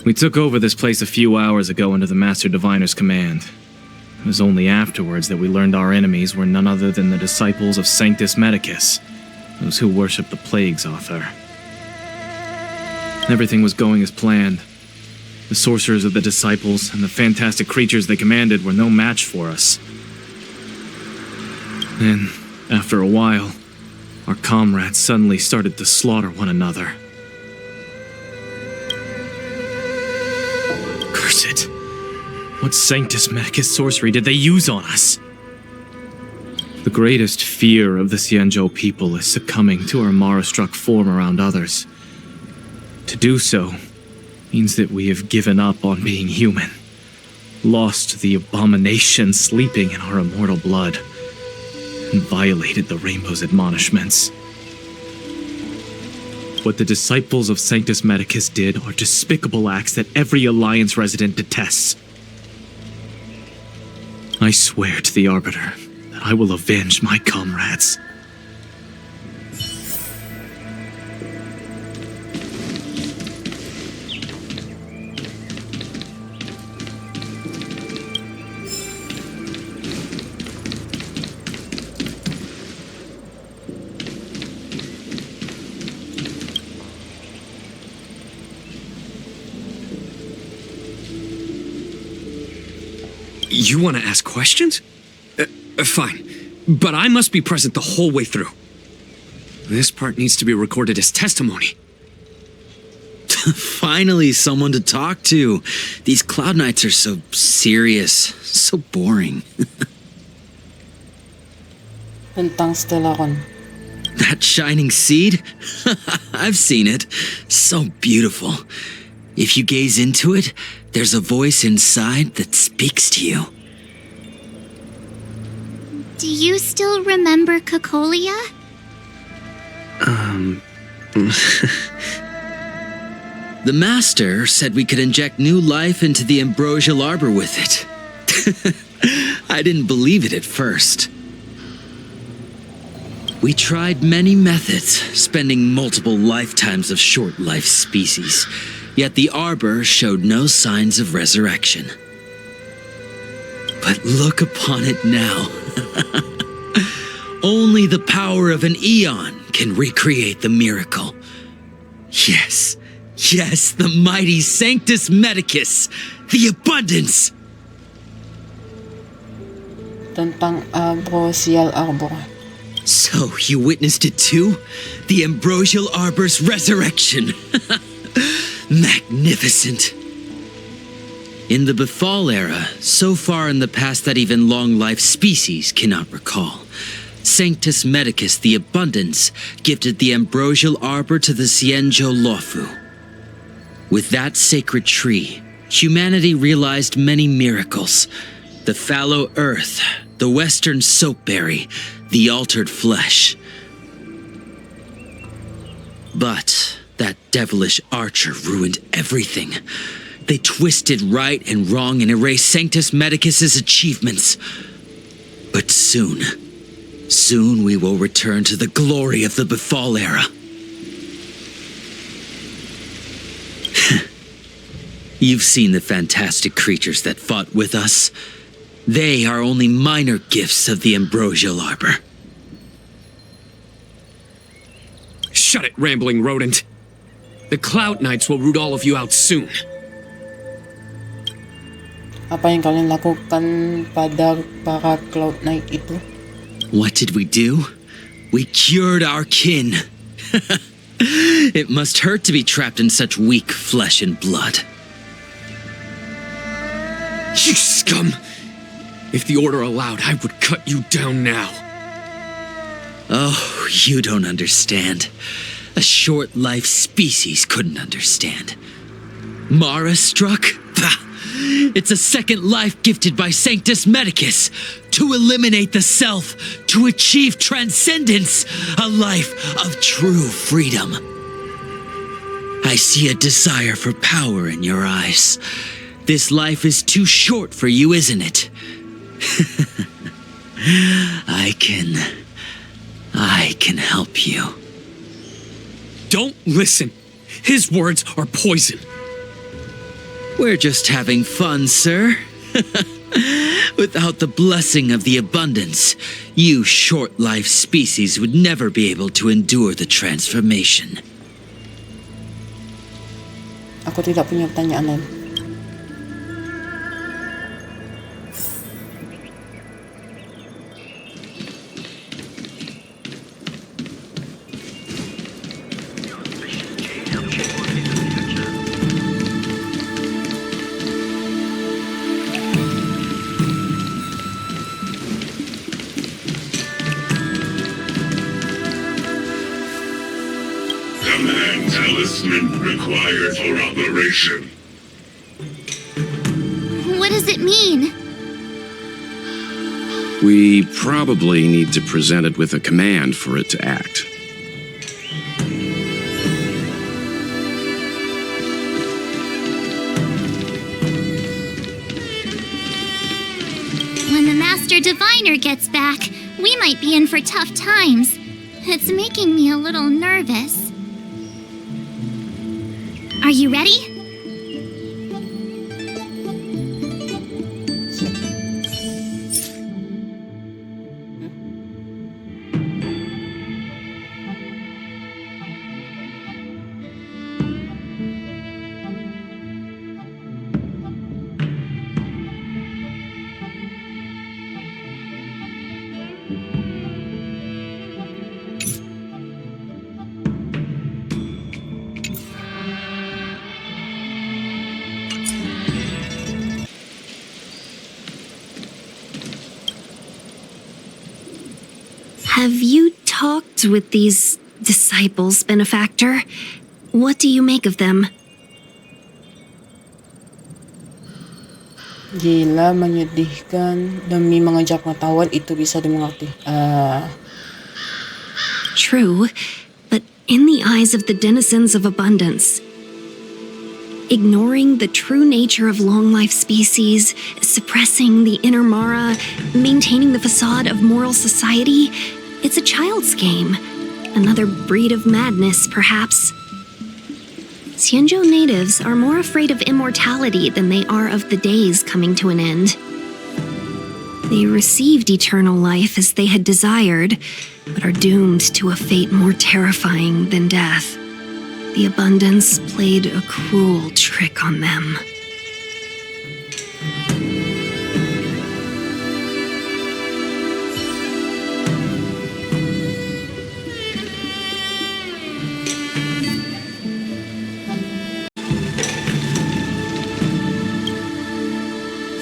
We took over this place a few hours ago under the Master Diviner's command. It was only afterwards that we learned our enemies were none other than the disciples of Sanctus Medicus, those who worship the Plague's author. Everything was going as planned. The sorcerers of the disciples and the fantastic creatures they commanded were no match for us. Then, after a while, our comrades suddenly started to slaughter one another. Curse it! What Sanctus Medicus sorcery did they use on us? The greatest fear of the Xianzhou people is succumbing to our Mara-struck form around others. To do so means that we have given up on being human, lost the abomination sleeping in our immortal blood, and violated the Rainbow's admonishments. What the disciples of Sanctus Medicus did are despicable acts that every Alliance resident detests. I swear to the Arbiter that I will avenge my comrades. You want to ask questions? Fine. But I must be present the whole way through. This part needs to be recorded as testimony. Finally, someone to talk to. These Cloud Knights are so serious, so boring. Tentang Stellacon. That shining seed? I've seen it. So beautiful. If you gaze into it, there's a voice inside that speaks to you. Do you still remember Cocolia? The Master said we could inject new life into the ambrosial arbor with it. I didn't believe it at first. We tried many methods, spending multiple lifetimes of short-life species, yet the arbor showed no signs of resurrection. But look upon it now. Only the power of an eon can recreate the miracle. Yes, the mighty Sanctus Medicus, the abundance. Tentang ambrosial arbor. So, you witnessed it too? The ambrosial arbor's resurrection. Magnificent. In the Befall era, so far in the past that even long-life species cannot recall, Sanctus Medicus the Abundance gifted the ambrosial arbor to the Xianzhou Luofu. With that sacred tree, humanity realized many miracles. The fallow earth, the western soapberry, the altered flesh. But that devilish archer ruined everything. They twisted right and wrong and erased Sanctus Medicus's achievements. But soon we will return to the glory of the Befall era. You've seen the fantastic creatures that fought with us. They are only minor gifts of the ambrosial arbor. Shut it, rambling rodent. The Cloud Knights will root all of you out soon. Apa yang kalian lakukan pada para Cloud Knight itu? What did we do? We cured our kin. It must hurt to be trapped in such weak flesh and blood. You scum! If the Order allowed, I would cut you down now. Oh, you don't understand. A short-life species couldn't understand. Mara struck? It's a second life gifted by Sanctus Medicus to eliminate the self, to achieve transcendence, a life of true freedom. I see a desire for power in your eyes. This life is too short for you, isn't it? I can help you. Don't listen. His words are poison. We're just having fun, sir. Without the blessing of the abundance, you short-life species would never be able to endure the transformation. Aku tidak punya pertanyaan lain. Command talisman required for operation. What does it mean? We probably need to present it with a command for it to act. When the Master Diviner gets back, we might be in for tough times. It's making me a little nervous. Are you ready? Have you talked with these disciples, Benefactor? What do you make of them? Gila, menyedihkan. Demi mengejak pengetahuan, itu bisa dimengerti. True, but in the eyes of the denizens of abundance, ignoring the true nature of long-life species, suppressing the inner Mara, maintaining the facade of moral society, it's a child's game. Another breed of madness, perhaps. Xianzhou natives are more afraid of immortality than they are of the days coming to an end. They received eternal life as they had desired, but are doomed to a fate more terrifying than death. The abundance played a cruel trick on them.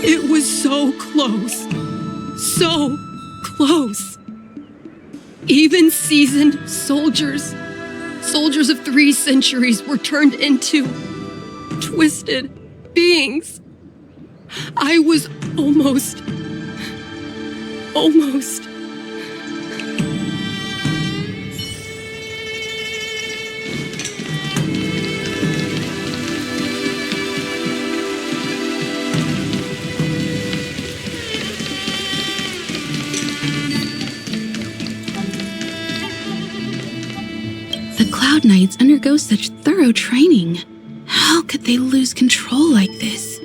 It was so close. So close. Even seasoned soldiers of 3 centuries were turned into twisted beings. I was almost. The Cloud Knights undergo such thorough training. How could they lose control like this?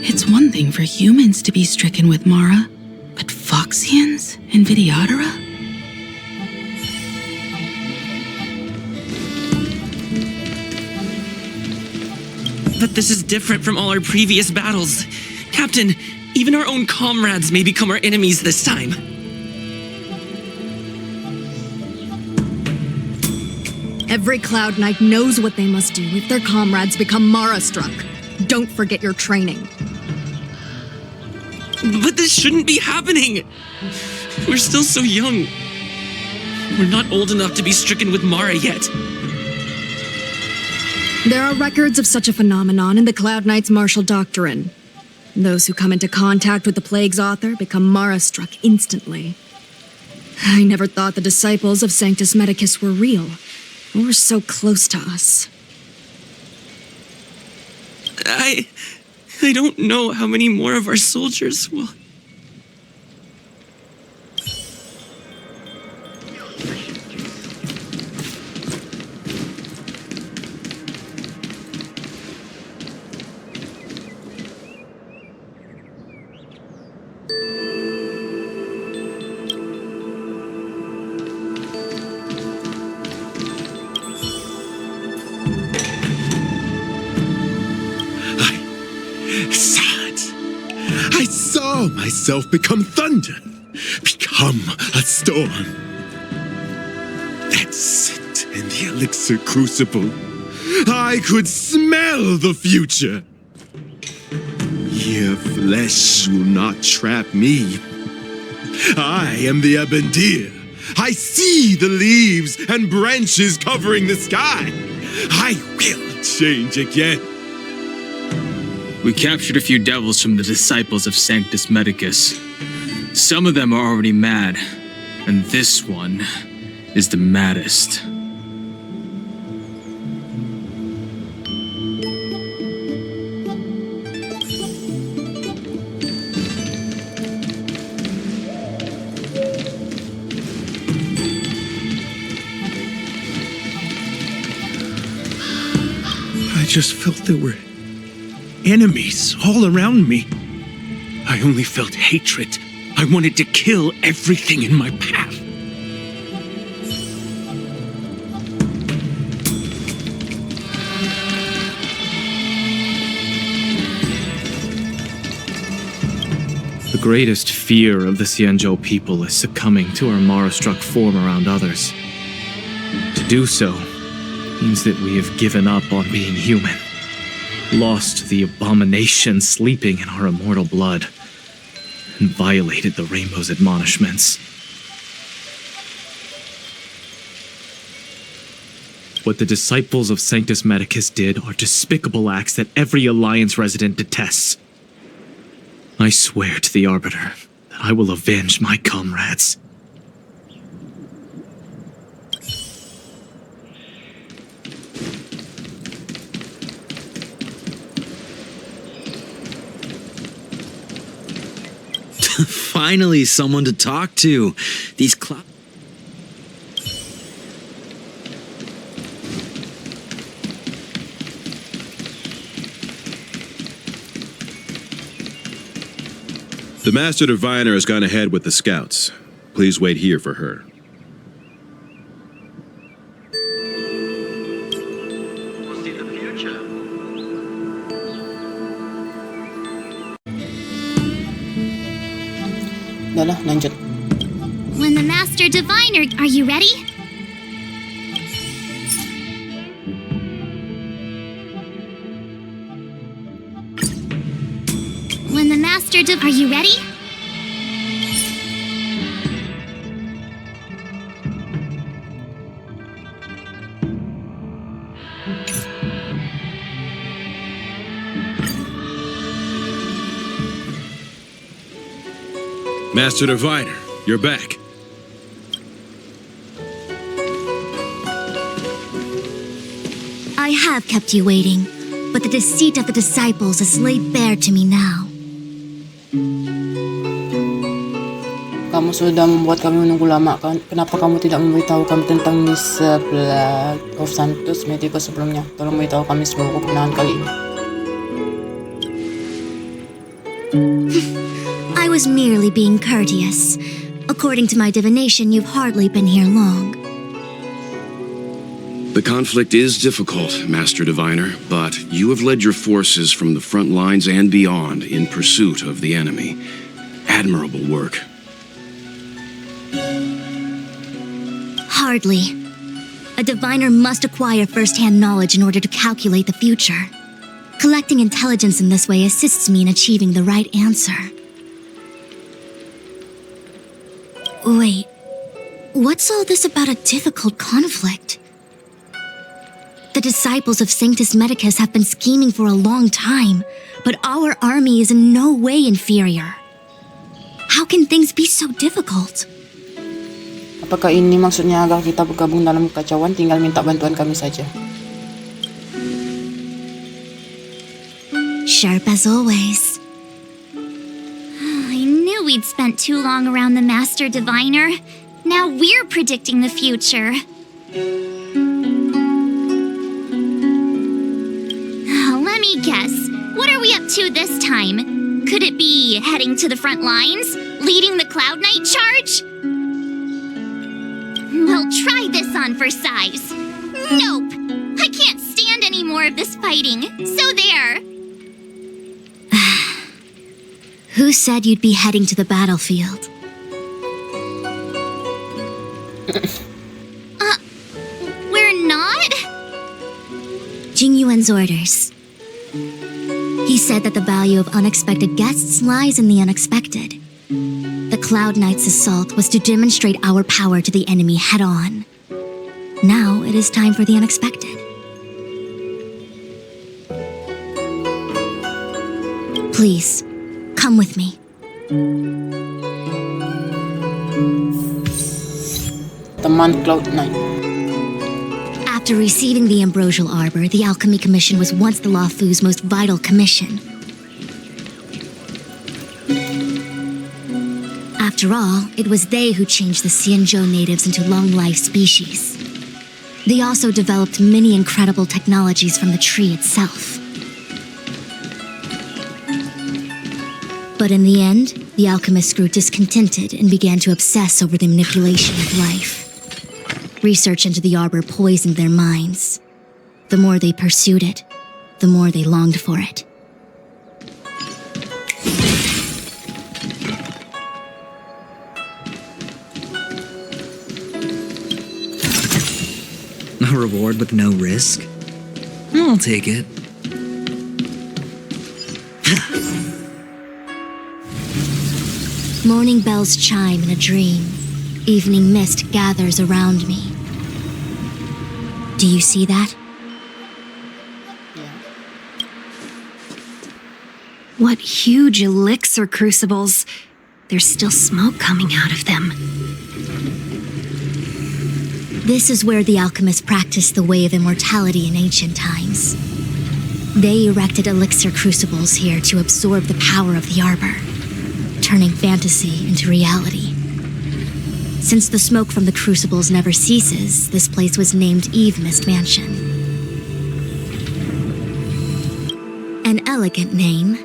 It's one thing for humans to be stricken with Mara, but Foxians and Vidyadhara? But this is different from all our previous battles. Captain, even our own comrades may become our enemies this time. Every Cloud Knight knows what they must do if their comrades become Mara-struck. Don't forget your training. But this shouldn't be happening! We're still so young. We're not old enough to be stricken with Mara yet. There are records of such a phenomenon in the Cloud Knight's martial doctrine. Those who come into contact with the Plague's author become Mara-struck instantly. I never thought the disciples of Sanctus Medicus were real, or so close to us. I don't know how many more of our soldiers will... I saw myself become thunder, become a storm. That scent in the elixir crucible. I could smell the future. Your flesh will not trap me. I am the Abendir. I see the leaves and branches covering the sky. I will change again. We captured a few devils from the disciples of Sanctus Medicus. Some of them are already mad, and this one is the maddest. just felt there were enemies all around me. I only felt hatred. I wanted to kill everything in my path. The greatest fear of the Xianzhou people is succumbing to our Mara-struck form around others. To do so means that we have given up on being human, lost the abomination sleeping in our immortal blood, and violated the Rainbow's admonishments. What the disciples of Sanctus Medicus did are despicable acts that every Alliance resident detests. I swear to the Arbiter that I will avenge my comrades. Finally, someone to talk to. These The Master Diviner has gone ahead with the scouts. Please wait here for her. Dahlah, lanjut. When the Master Diviner, are you ready? When the Master are you ready? Master Diviner, you're back. I have kept you waiting, but the deceit of the disciples is laid bare to me now. Kamu sudah membuat kami menunggu lama kan? Kenapa kamu tidak memberitahu kami tentang misa Blood of Santos Medicus sebelumnya? Tolong beritahu kami sebuah kebenaran kali ini. I was merely being courteous. According to my divination, you've hardly been here long. The conflict is difficult, Master Diviner, but you have led your forces from the front lines and beyond in pursuit of the enemy. Admirable work. Hardly. A diviner must acquire first-hand knowledge in order to calculate the future. Collecting intelligence in this way assists me in achieving the right answer. Wait, what's all this about a difficult conflict? The disciples of Sanctus Medicus have been scheming for a long time, but our army is in no way inferior. How can things be so difficult? Apakah ini maksudnya agar kita bergabung dalam kekacauan, tinggal minta bantuan kami saja? Sharp as always. I knew we'd spent too long around the Master Diviner. Now we're predicting the future. Let me guess. What are we up to this time? Could it be heading to the front lines? Leading the Cloud Knight charge? Well, try this on for size. Nope. I can't stand any more of this fighting. So there. Who said you'd be heading to the battlefield? We're not? Jing Yuan's orders. He said that the value of unexpected guests lies in the unexpected. The Cloud Knight's assault was to demonstrate our power to the enemy head-on. Now it is time for the unexpected. Please, come with me. Teman Cloud Knight. After receiving the Ambrosial Arbor, the Alchemy Commission was once the Lafu's most vital commission. After all, it was they who changed the Xianzhou natives into long-life species. They also developed many incredible technologies from the tree itself. But in the end, the alchemists grew discontented and began to obsess over the manipulation of life. Research into the arbor poisoned their minds. The more they pursued it, the more they longed for it. A reward with no risk? I'll take it. Morning bells chime in a dream. Evening mist gathers around me. Do you see that? What huge elixir crucibles. There's still smoke coming out of them. This is where the alchemists practiced the way of immortality in ancient times. They erected elixir crucibles here to absorb the power of the arbor, turning fantasy into reality. Since the smoke from the crucibles never ceases, this place was named Eve Mist Mansion. An elegant name,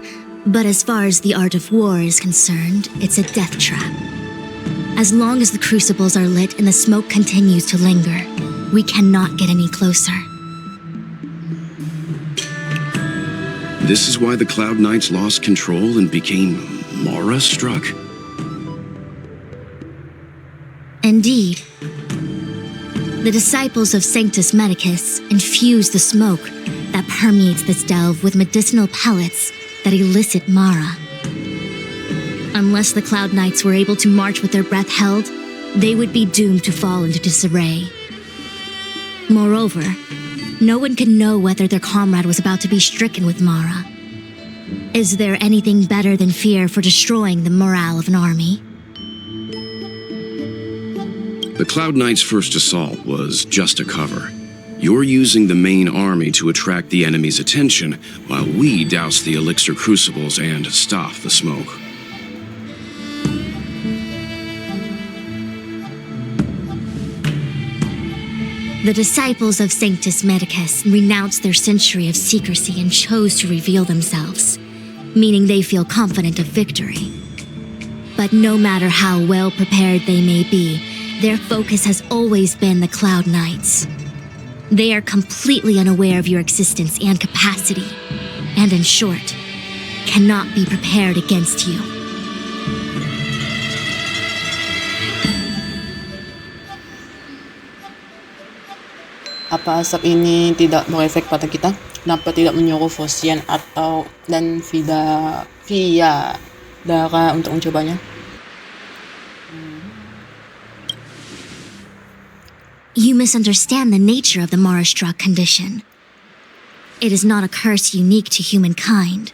but as far as the art of war is concerned, it's a death trap. As long as the crucibles are lit and the smoke continues to linger, we cannot get any closer. This is why the Cloud Knights lost control and became Mara-struck? Indeed. The disciples of Sanctus Medicus infuse the smoke that permeates this delve with medicinal pellets that elicit Mara. Unless the Cloud Knights were able to march with their breath held, they would be doomed to fall into disarray. Moreover, no one could know whether their comrade was about to be stricken with Mara. Is there anything better than fear for destroying the morale of an army? The Cloud Knights' first assault was just a cover. You're using the main army to attract the enemy's attention, while we douse the elixir crucibles and stop the smoke. The disciples of Sanctus Medicus renounced their century of secrecy and chose to reveal themselves, meaning they feel confident of victory. But no matter how well prepared they may be, their focus has always been the Cloud Knights. They are completely unaware of your existence and capacity, and in short, cannot be prepared against you. Apa asap ini tidak berefek pada kita? Kenapa tidak menyuruh Fosian atau dan via Dara untuk mencobanya? You misunderstand the nature of the Mara-struck condition. It is not a curse unique to humankind.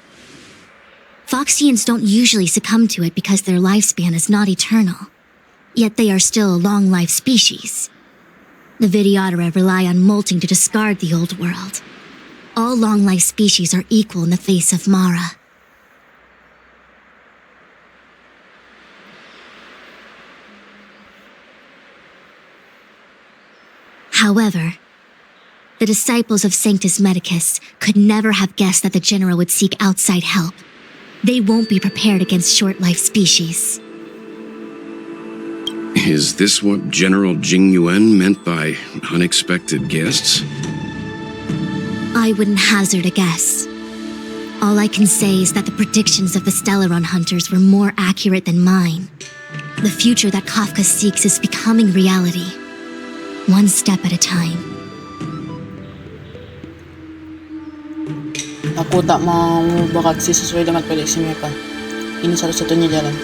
Foxians don't usually succumb to it because their lifespan is not eternal. Yet they are still a long-life species. The Vidyadhara rely on molting to discard the old world. All long-life species are equal in the face of Mara. However, the disciples of Sanctus Medicus could never have guessed that the general would seek outside help. They won't be prepared against short-life species. Is this what General Jing Yuan meant by unexpected guests? I wouldn't hazard a guess. All I can say is that the predictions of the Stellaron hunters were more accurate than mine. The future that Kafka seeks is becoming reality. One step at a time. Aku tak mau beraksi sesuai dengan prediksi mereka. Ini satu-satunya jalan.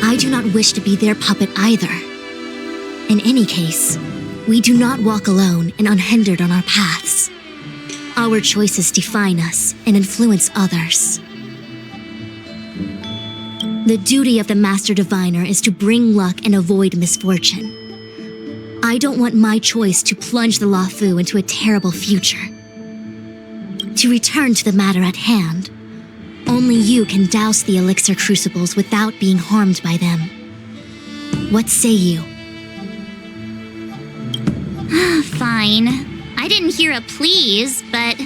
I do not wish to be their puppet either. In any case, we do not walk alone and unhindered on our paths. Our choices define us and influence others. The duty of the Master Diviner is to bring luck and avoid misfortune. I don't want my choice to plunge the Lahir into a terrible future. To return to the matter at hand, only you can douse the elixir crucibles without being harmed by them. What say you? Fine. I didn't hear a please, but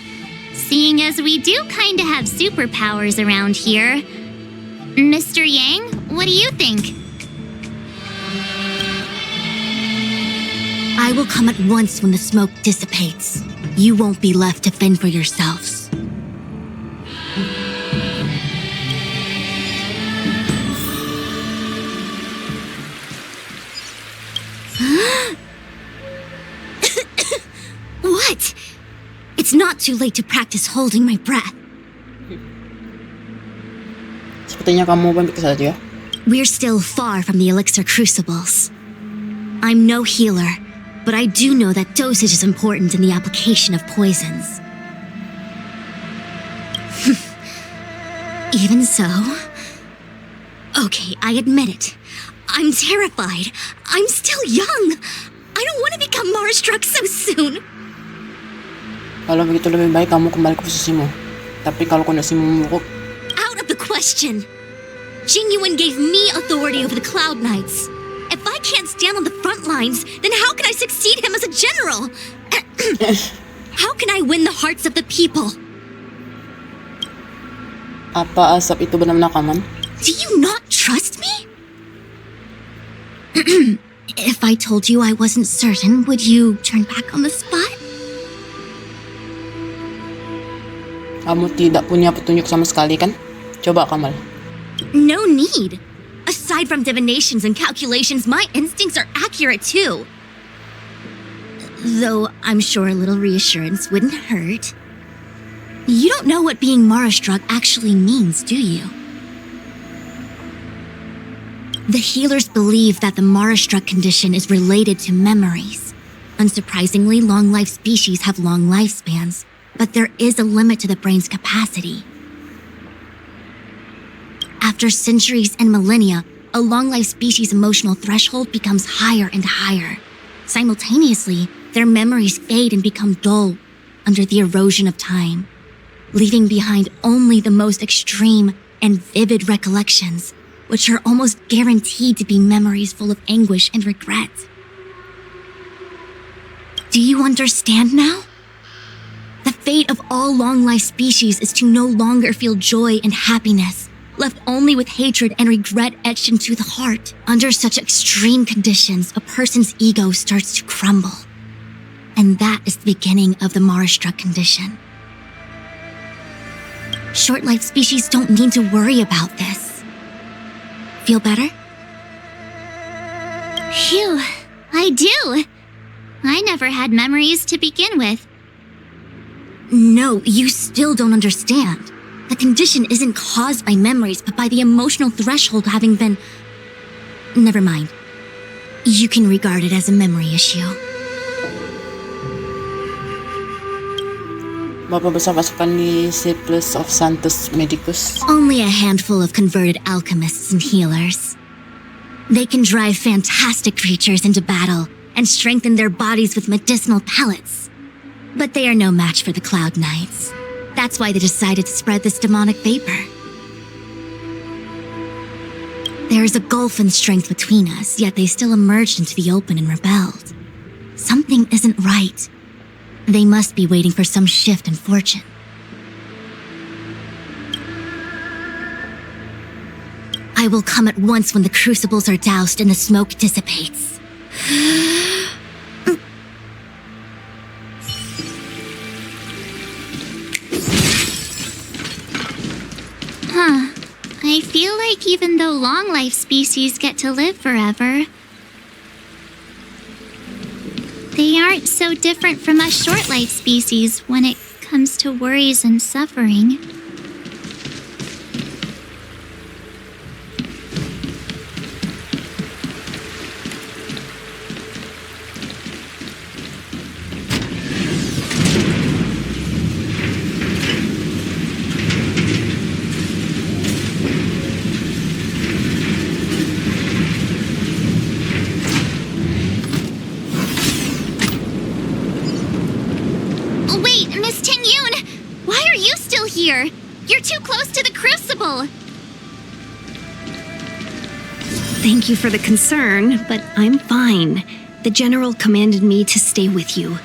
seeing as we do kinda have superpowers around here, Mr. Yang, what do you think? I will come at once when the smoke dissipates. You won't be left to fend for yourselves. What? It's not too late to practice holding my breath. Sepertinya kamu baik saja. We're still far from the elixir crucibles. I'm no healer, but I do know that dosage is important in the application of poisons. Even so... Okay, I admit it. I'm terrified. I'm still young. I don't want to become Mara-struck so soon. Kalau begitu lebih baik kamu kembali ke posisimu. Tapi kalau kondisimu memburuk, Out of the question. Jing Yuan gave me authority over the Cloud Knights. If I can't stand on the front lines, then how can I succeed him as a general? How can I win the hearts of the people? apa asap itu benar-benar aman? Do you not trust me? If I told you I wasn't certain, would you turn back on the spot? Kamu tidak punya petunjuk sama sekali kan? Coba Kamal. No need. Aside from divinations and calculations, my instincts are accurate too. Though I'm sure a little reassurance wouldn't hurt. You don't know what being Mara-struck actually means, do you? The healers believe that the Mara-struck condition is related to memories. Unsurprisingly, long-life species have long lifespans, but there is a limit to the brain's capacity. After centuries and millennia, a long-life species' emotional threshold becomes higher and higher. Simultaneously, their memories fade and become dull under the erosion of time, leaving behind only the most extreme and vivid recollections, which are almost guaranteed to be memories full of anguish and regret. Do you understand now? The fate of all long-life species is to no longer feel joy and happiness, left only with hatred and regret etched into the heart. Under such extreme conditions, a person's ego starts to crumble. And that is the beginning of the Mara-struck condition. Short-life species don't need to worry about this. Feel better? Phew, I do. I never had memories to begin with. No, you still don't understand. The condition isn't caused by memories, but by the emotional threshold having been... Never mind. You can regard it as a memory issue. Bapak besar pasukan di Cyclus of Santos Medicus. Only a handful of converted alchemists and healers. They can drive fantastic creatures into battle and strengthen their bodies with medicinal pellets. But they are no match for the Cloud Knights. That's why they decided to spread this demonic vapor. There is a gulf in strength between us, yet they still emerged into the open and rebelled. Something isn't right. They must be waiting for some shift in fortune. I will come at once when the crucibles are doused and the smoke dissipates. Huh. I feel like even though long-life species get to live forever, they aren't so different from us short-life species when it comes to worries and suffering. You're too close to the crucible! Thank you for the concern, but I'm fine. The General commanded me to stay with you.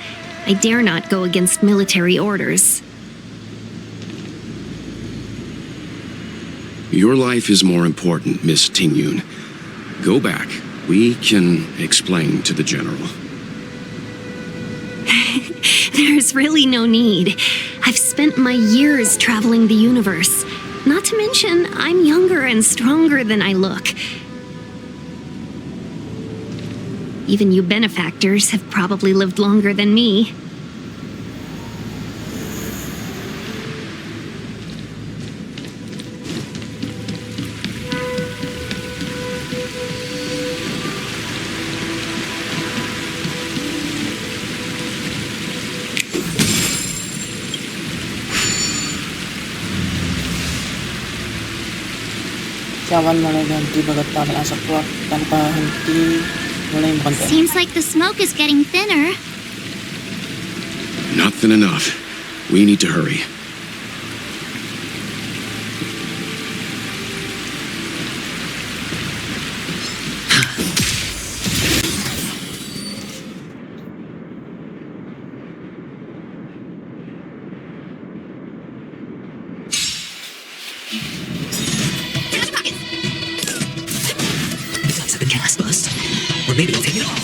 I dare not go against military orders. Your life is more important, Miss Tingyun. Go back. We can explain to the General. There's really no need. I've spent my years traveling the universe. Not to mention, I'm younger and stronger than I look. Even you benefactors have probably lived longer than me. Cawan mulai ganti bergetar asap keluar tanpa henti mulai meronta. Seems like the smoke is getting thinner. Not thin enough. We need to hurry. The gas bust, or maybe I'll take it off.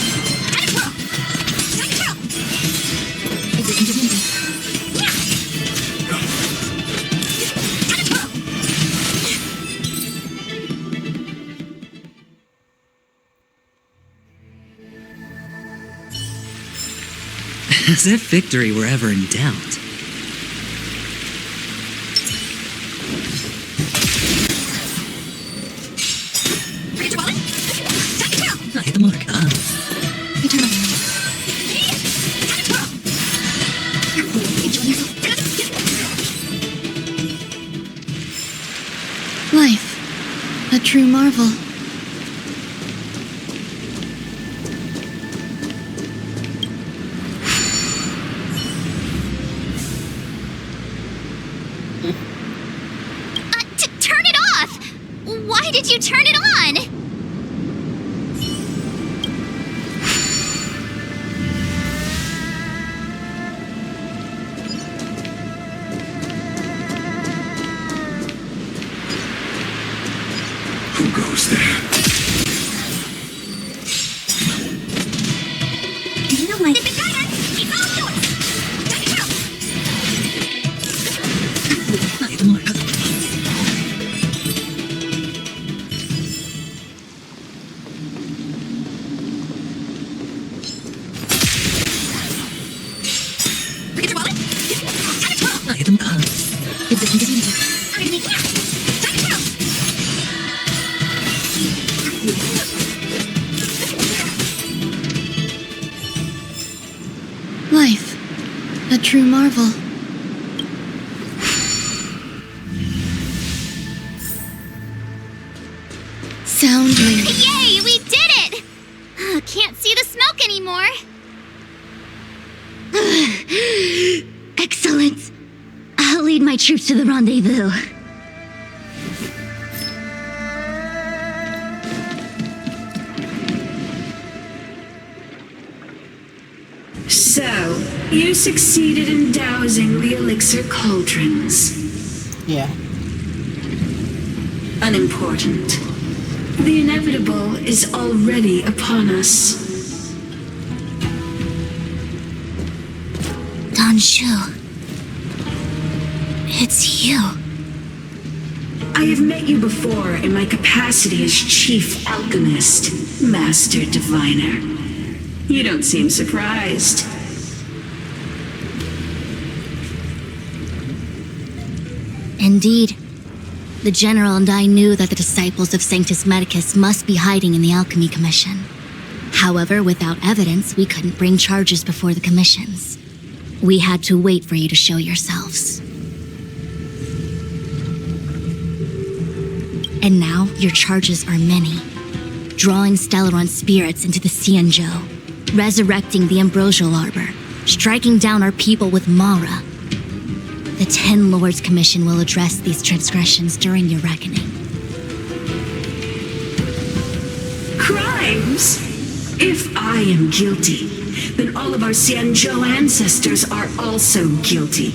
As if victory were ever in doubt. I hit the mark. Life, a true marvel. Turn it off! Why did you turn it on? Who goes there? Do you know my... Life, a true marvel. Soundly. Yay, we did it! Can't see the smoke anymore. Excellent. I'll lead my troops to the rendezvous. So, you succeeded in dousing the elixir cauldrons. Yeah. Unimportant. The inevitable is already upon us. Don Shu. It's you. I have met you before in my capacity as Chief Alchemist, Master Diviner. You don't seem surprised. Indeed. The General and I knew that the disciples of Sanctus Medicus must be hiding in the Alchemy Commission. However, without evidence, we couldn't bring charges before the commissions. We had to wait for you to show yourselves. And now, your charges are many. Drawing Stellaron spirits into the Xianzhou, resurrecting the Ambrosial Arbor, striking down our people with Mara. The 10 Lords Commission will address these transgressions during your reckoning. crimes. If I am guilty, then all of our Xianzhou ancestors are also guilty.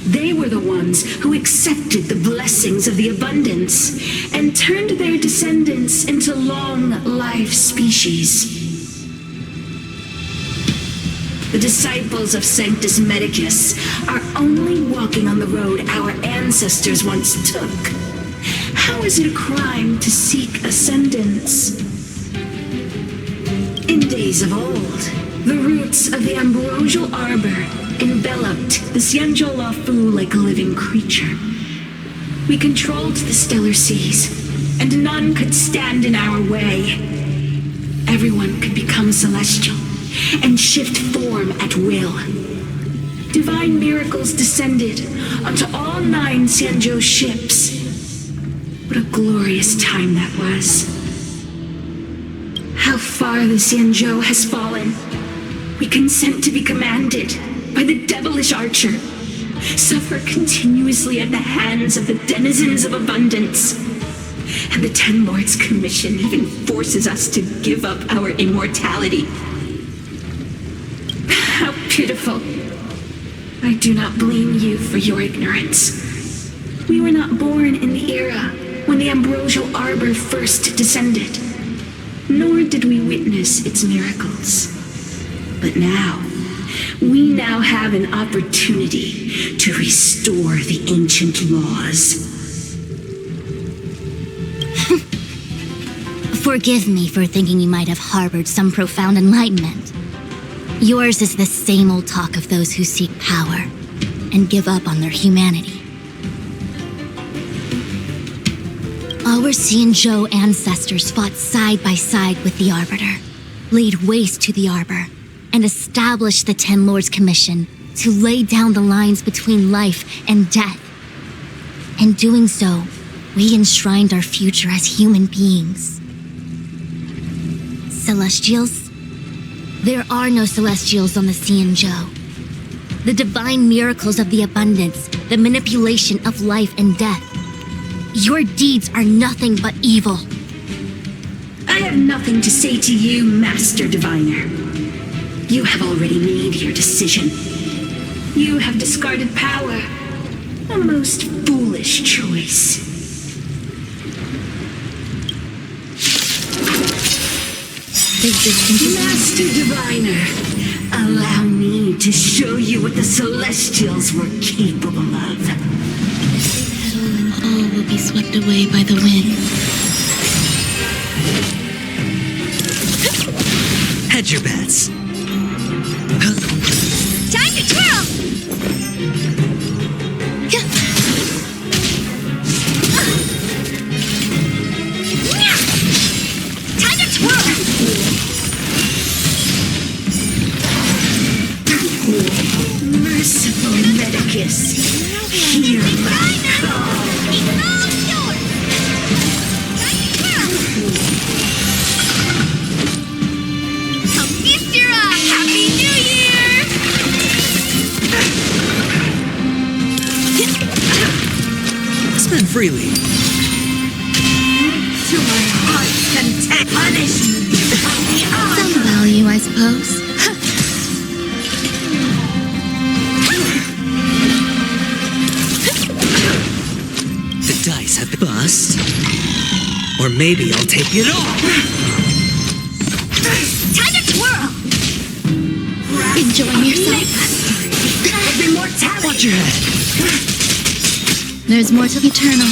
They were the ones who accepted the blessings of the abundance and turned their descendants into long-life species. The disciples of Sanctus Medicus are only walking on the road our ancestors once took. How is it a crime to seek ascendance? In days of old, the roots of the ambrosial arbor enveloped the Xianzhou Lafu like a living creature. We controlled the stellar seas, and none could stand in our way. Everyone could become celestial and shift form at will. Divine miracles descended onto all 9 Xianzhou ships. What a glorious time that was. How far the Xianzhou has fallen. We consent to be commanded by the devilish archer, suffer continuously at the hands of the denizens of abundance. And the Ten Lords Commission even forces us to give up our immortality. How pitiful. I do not blame you for your ignorance. We were not born in the era when the ambrosial arbor first descended, nor did we witness its miracles. But we now have an opportunity to restore the ancient laws. Forgive me for thinking you might have harbored some profound enlightenment. Yours is the same old talk of those who seek power and give up on their humanity. Our Xianzhou ancestors fought side by side with the Arbiter, laid waste to the Arbor, and established the Ten Lords Commission to lay down the lines between life and death. In doing so, we enshrined our future as human beings. Celestials? There are no Celestials on the Xianzhou. The divine miracles of the abundance, the manipulation of life and death. Your deeds are nothing but evil. I have nothing to say to you, Master Diviner. You have already made your decision. You have discarded power. A most foolish choice. Master Diviner, allow me to show you what the Celestials were capable of. Petal and all will be swept away by the wind. Hedge your bets. Time to twirl! Time to twirl! Merciful Medicus, hear my call. Happy New Year! Spend freely. To my heart's content, punishment of the Some value, I suppose. The dice have been bust. Or maybe I'll take it all. Time to twirl! Enjoying yourself? Watch your head. There's more to eternal.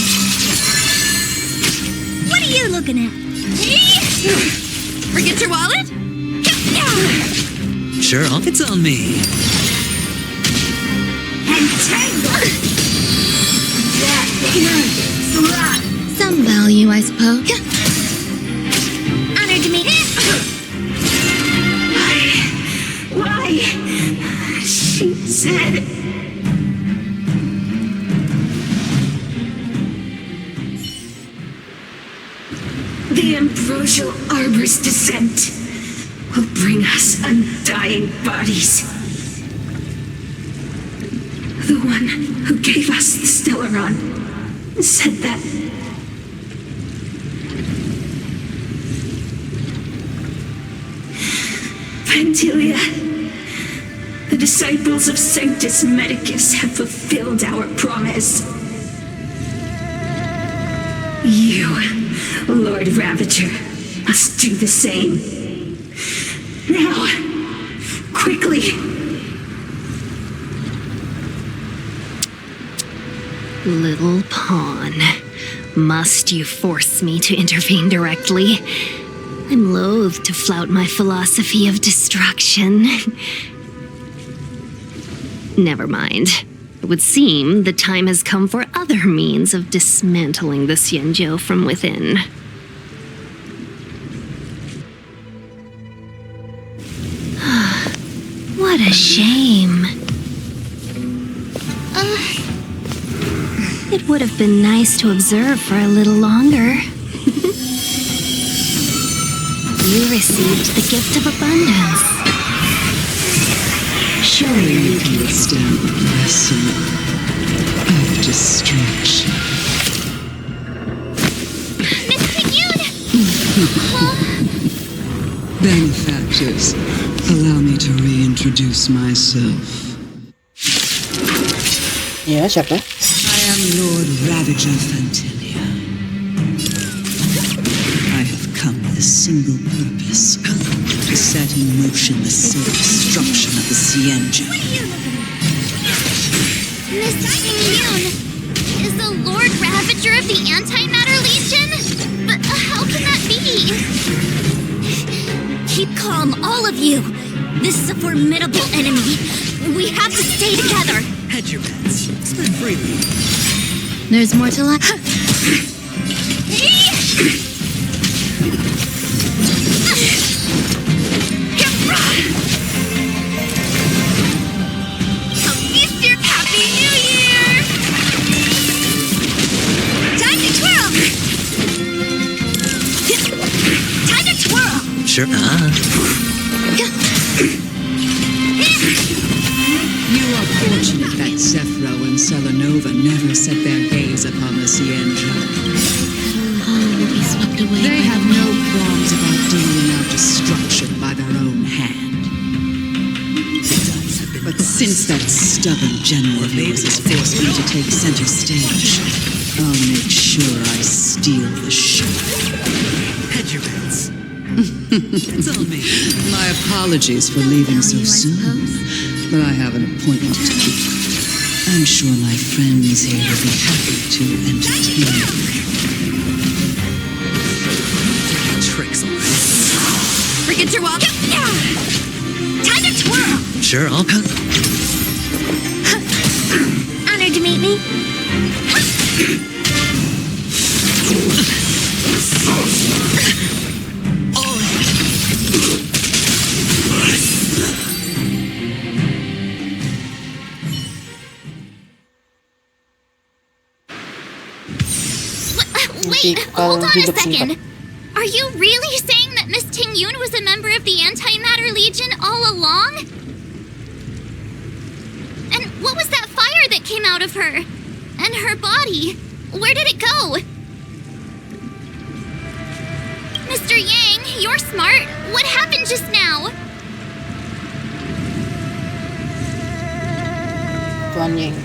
What are you looking at? Forget your wallet? Sure, it's on me. Some value, I suppose. Honored to meet you. Why? She said... The ambrosial arbor's descent will bring us undying bodies. The one who gave us the Stellaron said that Fantilia, the disciples of Sanctus Medicus have fulfilled our promise. You, Lord Ravager, must do the same. Now, quickly. Little pawn, must you force me to intervene directly? I'm loath to flout my philosophy of destruction. Never mind. It would seem the time has come for other means of dismantling the Xianzhou from within. What a shame. It would have been nice to observe for a little longer. You received the gift of abundance. Surely you can withstand the blessing of destruction. Miss Pingyun! Benefactors, allow me to reintroduce myself. Ya, siapa? I am Lord Ravager Fantilia. I have come with a single purpose, to set in motion the self-destruction of the Xianzhou. Miss Pingyun! Is the Lord Ravager of the Antimatter Legion? But how can that be? Keep calm, all of you. This is a formidable enemy. We have to stay together. Hedge your bets. Spend freely. There's more to life. Easter Happy New Year! Time to twirl! Time to twirl! Sure. You are fortunate that Zephyro and Selenova never set their gaze upon the Xianzhou. They have no qualms about dealing out destruction by their own hand. But since that stubborn general of yours has forced me to take center stage, I'll make sure I steal the show. Hedge your bets. Tell me. My apologies for leaving so soon, but I have an appointment to keep. I'm sure my friends here will be happy to entertain you. Tricks. Bring it through all. Time to twirl! Sure, I'll come. Honored to meet me. Wait, hold on a second. Are you really saying that Miss Tingyun was a member of the Antimatter Legion all along? And what was that fire that came out of her? And her body? Where did it go? Mr. Yang, you're smart. What happened just now? Tuan Yang.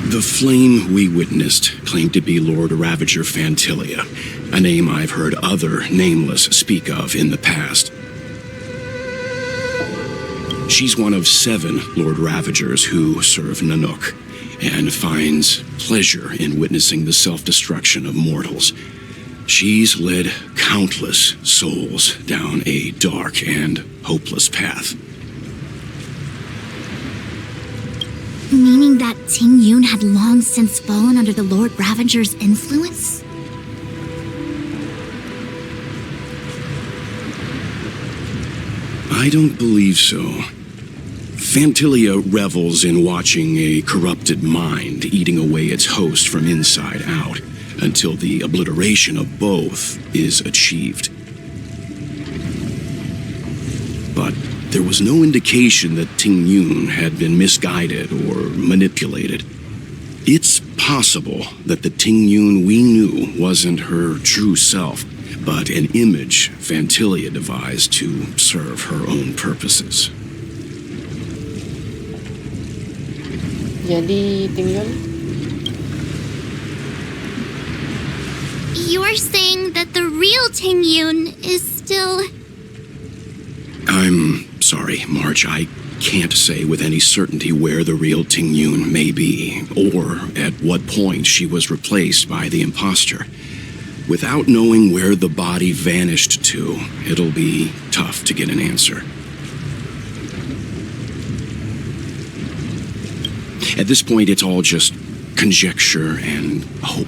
The flame we witnessed claimed to be Lord Ravager Fantilia, a name I've heard other nameless speak of in the past. She's one of 7 Lord Ravagers who serve Nanook, and finds pleasure in witnessing the self-destruction of mortals. She's led countless souls down a dark and hopeless path. Meaning that Tingyun had long since fallen under the Lord Ravager's influence? I don't believe so. Fantilia revels in watching a corrupted mind eating away its host from inside out, until the obliteration of both is achieved. But there was no indication that Tingyun had been misguided or manipulated. It's possible that the Ting Yun we knew wasn't her true self, but an image Fantilia devised to serve her own purposes. Jadi, Ting Yun? You're saying that the real Ting Yun is still... I'm sorry, March. I can't say with any certainty where the real Ting Yun may be, or at what point she was replaced by the imposter. Without knowing where the body vanished to, it'll be tough to get an answer. At this point, it's all just conjecture and hope.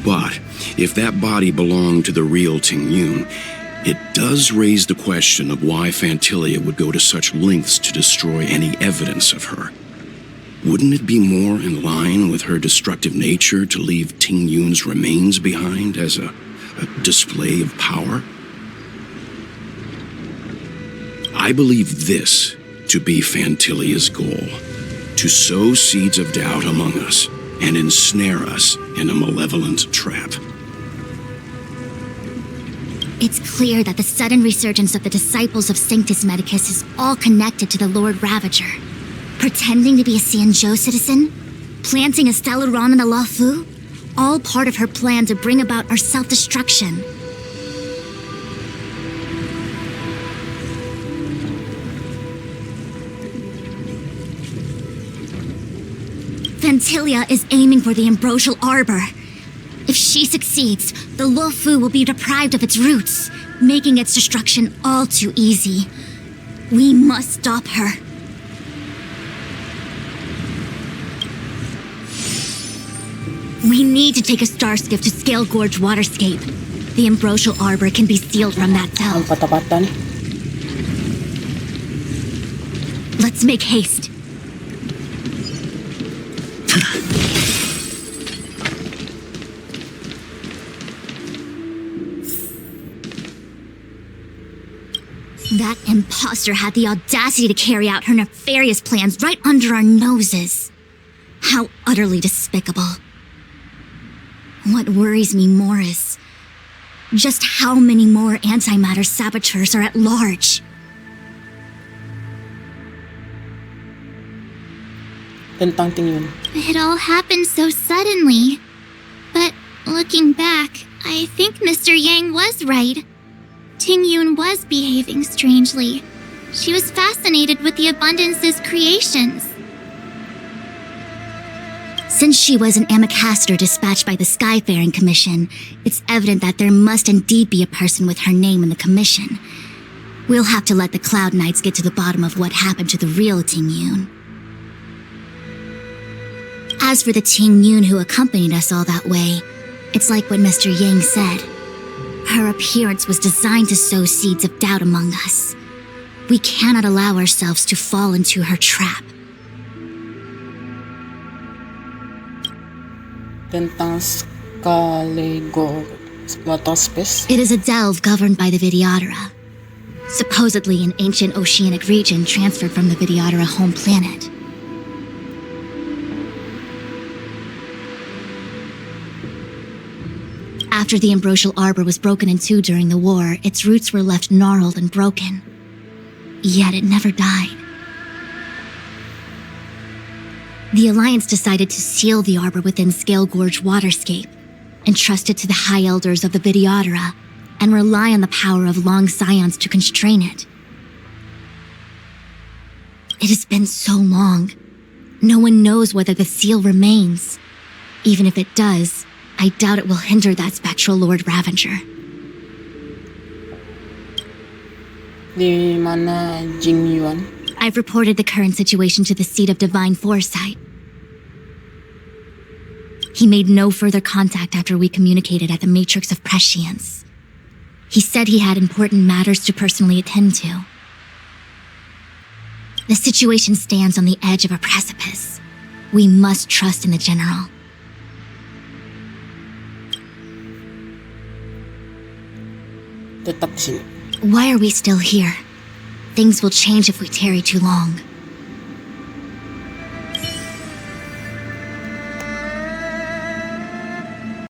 But if that body belonged to the real Ting Yun, it does raise the question of why Fantilia would go to such lengths to destroy any evidence of her. Wouldn't it be more in line with her destructive nature to leave Ting Yun's remains behind as a display of power? I believe this to be Fantilia's goal, to sow seeds of doubt among us and ensnare us in a malevolent trap. It's clear that the sudden resurgence of the disciples of Sanctus Medicus is all connected to the Lord Ravager. Pretending to be a Xianzhou citizen? Planting a Stellaron in the Luofu? All part of her plan to bring about our self-destruction. Fantilia is aiming for the Ambrosial Arbor. If she succeeds, the Luofu will be deprived of its roots, making its destruction all too easy. We must stop her. We need to take a star skiff to Scale Gorge Waterscape. The Ambrosial Arbor can be sealed from that cell. Let's make haste. That imposter had the audacity to carry out her nefarious plans right under our noses. How utterly despicable. What worries me more is just how many more antimatter saboteurs are at large. Tentang Ting Yun. It all happened so suddenly. But looking back, I think Mr. Yang was right. Ting Yun was behaving strangely. She was fascinated with the Abundance's creations. Since she was an Amicastor dispatched by the Skyfaring Commission, it's evident that there must indeed be a person with her name in the commission. We'll have to let the Cloud Knights get to the bottom of what happened to the real Ting Yun. As for the Ting Yun who accompanied us all that way, it's like what Mr. Yang said. Her appearance was designed to sow seeds of doubt among us. We cannot allow ourselves to fall into her trap. Tentang Skalego water space. It is a delve governed by the Vidyadhara. Supposedly an ancient oceanic region transferred from the Vidyadhara home planet. After the Ambrosial Arbor was broken in two during the war, its roots were left gnarled and broken. Yet it never died. The Alliance decided to seal the arbor within Scale Gorge Waterscape, entrust it to the High Elders of the Vidyadhara, and rely on the power of long scions to constrain it. It has been so long. No one knows whether the seal remains. Even if it does, I doubt it will hinder that spectral Lord Ravager. Di mana Jing Yuan? I've reported the current situation to the Seat of Divine Foresight. He made no further contact after we communicated at the Matrix of Prescience. He said he had important matters to personally attend to. The situation stands on the edge of a precipice. We must trust in the General. Tetap di sini. Why are we still here? Things will change if we tarry too long.